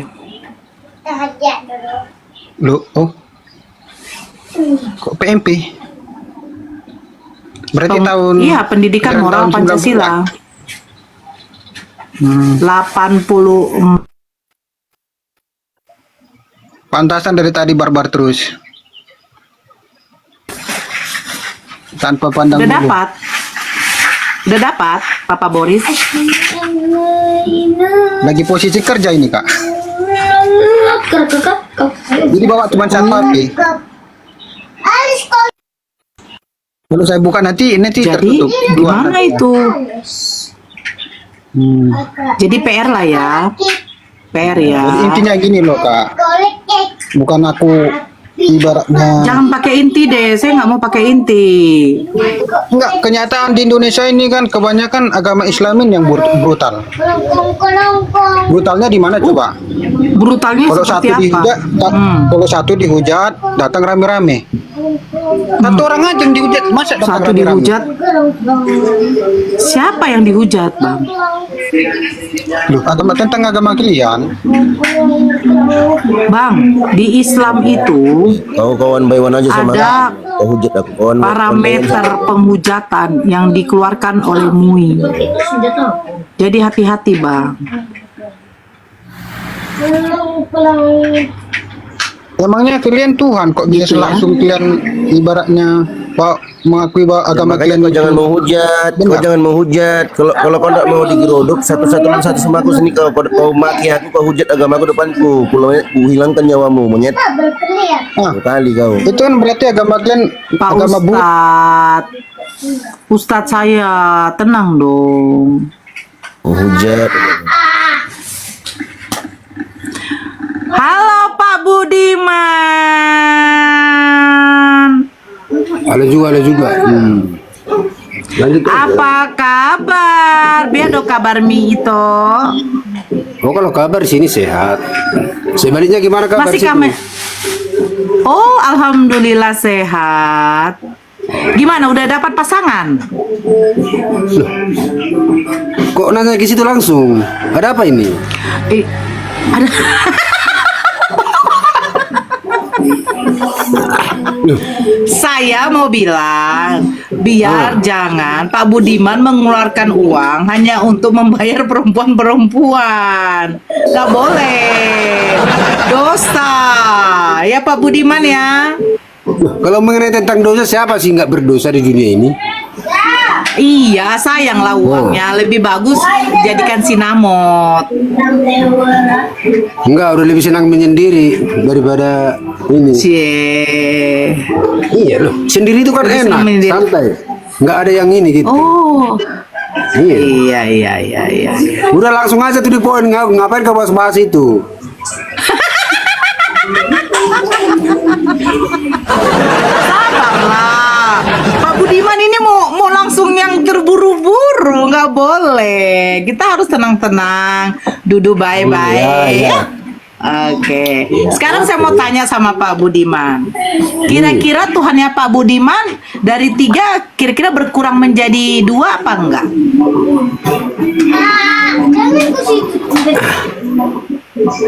Lu, oh. Kok PMP? Berarti tahun Iya, pendidikan tahun moral 90-an. Pancasila. 80. Pantasan dari tadi barbar terus. Tanpa pandang Udah bulu. dapat? Udah dapat, Papa Boris? Lagi posisi kerja ini kak. Jadi bawa cuma satu HP. Kalau saya buka nanti Jadi tertutup. gimana itu? Jadi PR lah ya. PR ya. Jadi intinya gini loh kak. Bukan aku ibaratnya. Jangan pakai inti deh, saya nggak mau pakai inti. Enggak, kenyataan di Indonesia ini kan kebanyakan agama Islamin yang brutal. Brutalnya di mana coba? Brutalnya Kalau seperti satu apa? dihujat, kalau satu dihujat, datang rame-rame. Satu orang aja yang dihujat, masa datang Satu rame-rame? dihujat. Siapa yang dihujat, Bang? Loh, agama tentang agama kalian. Bang, di Islam itu Kau kawan Baywan aja sama ada kau hujat aku kawan. parameter penghujatan yang dikeluarkan oleh MUI. Jadi hati-hati, Bang. Emangnya kalian Tuhan kok bisa Gitu ya. langsung kalian ibaratnya mengakui bahwa agama Makanya kalian kau itu jangan menghujat, kau benar? jangan menghujat. Kalau kau tidak mau digerodok satu-satu sama aku sini, kau maki aku, kau hujat agamaku depanku, ku hilangkan nyawamu, monyet. Ah, Kali kau. itu kan berarti agama kalian Pak agama buta. Ustadz saya tenang dong. Menghujat. Halo Pak Budiman. Ada juga. Lanjut. Apa kabar? Biar do kabar mi itu. Oh, kalau kabar di sini sehat. Sebaliknya gimana kabar Masih situ? kami. Oh, alhamdulillah sehat. Gimana? Udah dapat pasangan? Kok nanya ke situ langsung? Ada apa ini? Ada. Saya mau bilang, biar jangan Pak Budiman mengeluarkan uang hanya untuk membayar perempuan-perempuan. Gak boleh. Dosa. Ya Pak Budiman ya. Kalau mengenai tentang dosa, siapa sih nggak berdosa di dunia ini? Iya, sayanglah uangnya. Lebih bagus jadikan sinamot. Enggak, udah lebih senang menyendiri daripada ini. Cie. Iya loh, sendiri itu kan Lebih senang enak, menyendiri. santai. Nggak ada yang ini gitu. Oh. Iya. Iya. Udah langsung aja tuh di poin, ngapain kau bahas-bahas itu? Sabarlah, Pak Budiman ini mau langsung yang terburu-buru, nggak boleh. Kita harus tenang-tenang, duduk baik-baik. Iya. Oke, sekarang saya mau tanya sama Pak Budiman. Kira-kira Tuhannya Pak Budiman dari 3 kira-kira berkurang menjadi 2 apa enggak?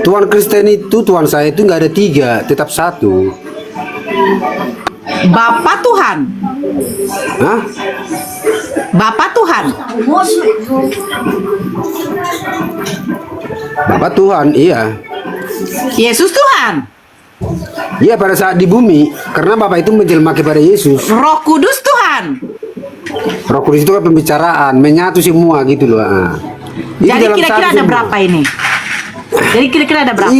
Tuhan Kristen itu, Tuhan saya itu nggak ada 3, tetap 1. Bapak Tuhan, Hah? Bapak Tuhan. Bapak Tuhan, iya. Yesus Tuhan, Iya, pada saat di bumi, karena Bapak itu menjelma kepada Yesus. Roh Kudus Tuhan. Roh Kudus itu kan pembicaraan, menyatu semua gitu loh. Nah. Itu Jadi dalam kira-kira satu ada semua. berapa ini? Jadi kira-kira ada berapa?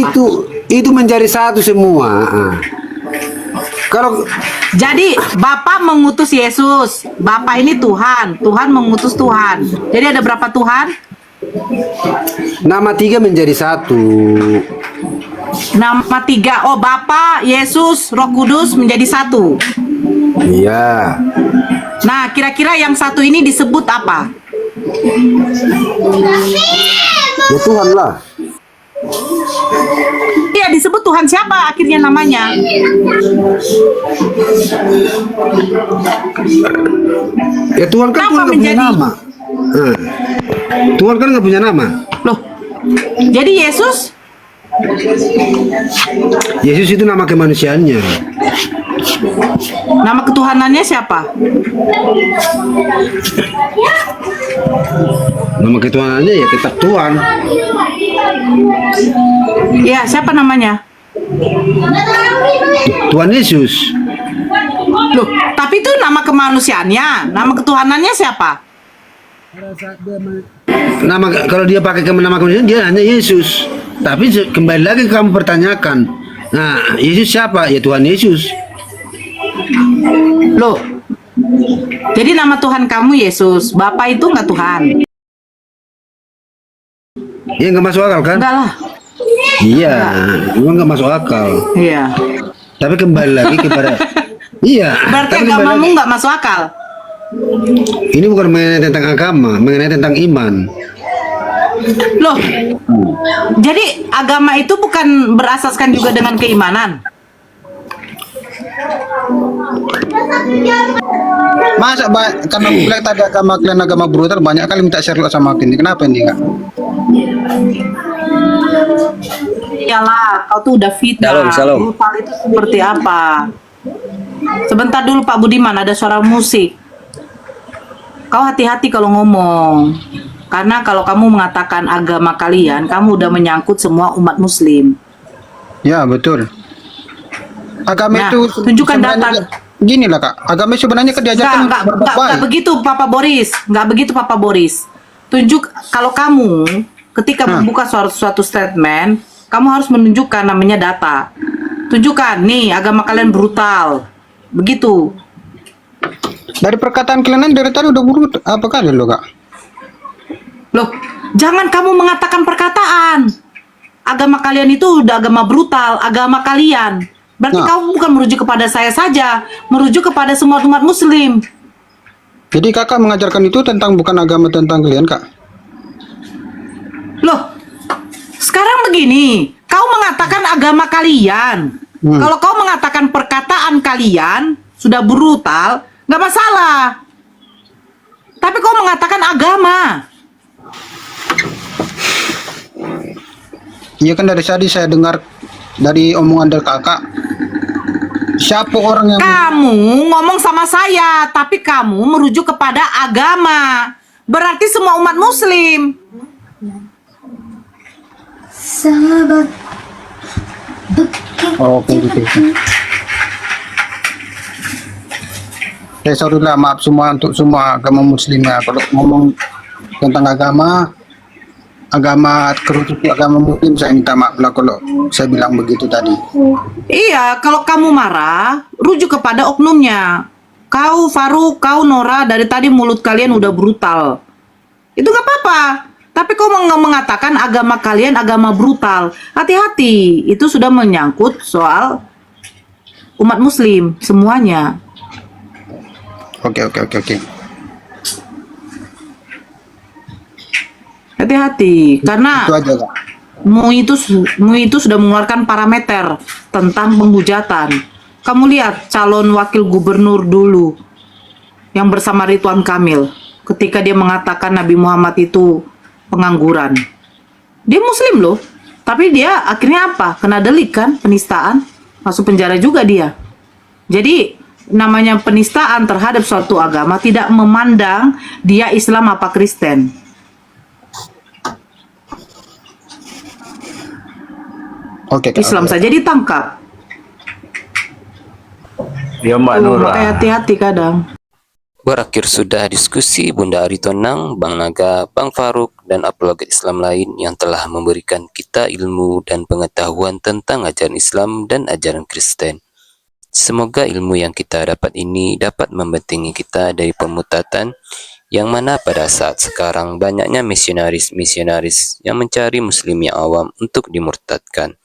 Itu menjadi satu semua. Nah. Kalau Jadi Bapak mengutus Yesus, Bapak ini Tuhan, Tuhan mengutus Tuhan. Jadi ada berapa Tuhan? nama 3 menjadi 1. Nama 3. Oh, Bapak, Yesus, Roh Kudus menjadi 1. Iya. Nah, kira-kira yang 1 ini disebut apa? Ya Tuhan lah. Iya, disebut Tuhan siapa akhirnya namanya? Ya Tuhan kan Kenapa nggak punya menjadi- nama. Tuhan kan nggak punya nama. Loh, jadi Yesus? Yesus itu nama kemanusiaannya. Nama ketuhanannya siapa? Nama ketuhanannya ya tetap Tuhan. Ya, siapa namanya? Tuhan Yesus. Loh, tapi itu nama kemanusiaannya, nama ketuhanannya siapa? Nama kalau dia pakai nama kemanusiaan dia hanya Yesus. Tapi kembali lagi kamu pertanyakan. Nah, Yesus siapa? Ya Tuhan Yesus. Loh, jadi nama Tuhan kamu Yesus, Bapak itu nggak Tuhan? Ya nggak masuk akal kan? Enggak lah. Iya, memang nggak masuk akal. Iya. Tapi kembali lagi kepada iya. Berarti tapi kembali agamamu lagi- nggak masuk akal? Ini bukan mengenai tentang agama, mengenai tentang iman. Loh, jadi agama itu bukan berasaskan juga dengan keimanan? Masa karena bilang tadi agama kalian agama brutal banyak kali minta Sherlock sama aku ini. Kenapa ini kak? Iyalah, kau tuh udah fitnah. Shalom. Brutal itu seperti apa? Sebentar dulu Pak Budiman, ada suara musik. Kau hati-hati kalau ngomong. Karena kalau kamu mengatakan agama kalian, kamu udah menyangkut semua umat muslim. Ya betul. agama Nah, itu tunjukkan sebenarnya data. gini lah Kak, agama sebenarnya kan diajarkan berbuat Nggak baik. begitu Papa Boris, nggak begitu Papa Boris. Tunjuk kalau kamu ketika membuka suatu statement, kamu harus menunjukkan namanya data. Tunjukkan nih agama kalian brutal, begitu. Dari perkataan kalian dari tadi udah buruk apa kali lo Kak? Loh, jangan kamu mengatakan perkataan. Agama kalian itu udah agama brutal, agama kalian. Berarti Nah. kamu bukan merujuk kepada saya saja, merujuk kepada semua umat muslim. Jadi kakak mengajarkan itu tentang bukan agama tentang kalian Kak? Loh, sekarang begini, kau mengatakan agama kalian. Kalau kau mengatakan perkataan kalian sudah brutal, nggak masalah. Tapi kau mengatakan agama. Iya kan dari tadi saya dengar dari omongan dari kakak, siapa orang yang Kamu ngomong sama saya, tapi kamu merujuk kepada agama. Berarti semua umat muslim. Sahabat. oke gitu. Sorry lah, maaf semua untuk semua agama muslim ya. Kalau ngomong tentang agama kerucut agama muslim saya minta maaf lah kalau saya bilang begitu tadi. Iya, kalau kamu marah, rujuk kepada oknumnya. Kau Faruk, kau Nora, dari tadi mulut kalian udah brutal. Itu nggak apa-apa. Tapi kau mengatakan agama kalian agama brutal. Hati-hati, itu sudah menyangkut soal umat muslim semuanya. Oke. Hati-hati, karena Itu aja Kak. MUI itu sudah mengeluarkan parameter tentang penghujatan. Kamu lihat calon wakil gubernur dulu yang bersama Ridwan Kamil ketika dia mengatakan Nabi Muhammad itu pengangguran. Dia muslim loh, tapi dia akhirnya apa? Kena delik kan, penistaan, masuk penjara juga dia. Jadi namanya penistaan terhadap suatu agama tidak memandang dia Islam apa Kristen. Oke, Kak. Islam saja ditangkap. Ya Mbak Nura. Makanya hati-hati kadang. Berakhir sudah diskusi Bunda Aritonang, Bang Naga, Bang Faruk, dan apologet Islam lain yang telah memberikan kita ilmu dan pengetahuan tentang ajaran Islam dan ajaran Kristen. Semoga ilmu yang kita dapat ini dapat membentengi kita dari pemutatan yang mana pada saat sekarang banyaknya misionaris-misionaris yang mencari muslim yang awam untuk dimurtadkan.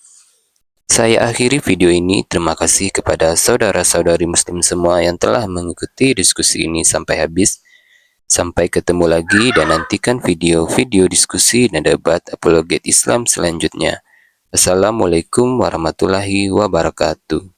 Saya akhiri video ini. Terima kasih kepada saudara-saudari muslim semua yang telah mengikuti diskusi ini sampai habis. Sampai ketemu lagi dan nantikan video-video diskusi dan debat apologet Islam selanjutnya. Assalamualaikum warahmatullahi wabarakatuh.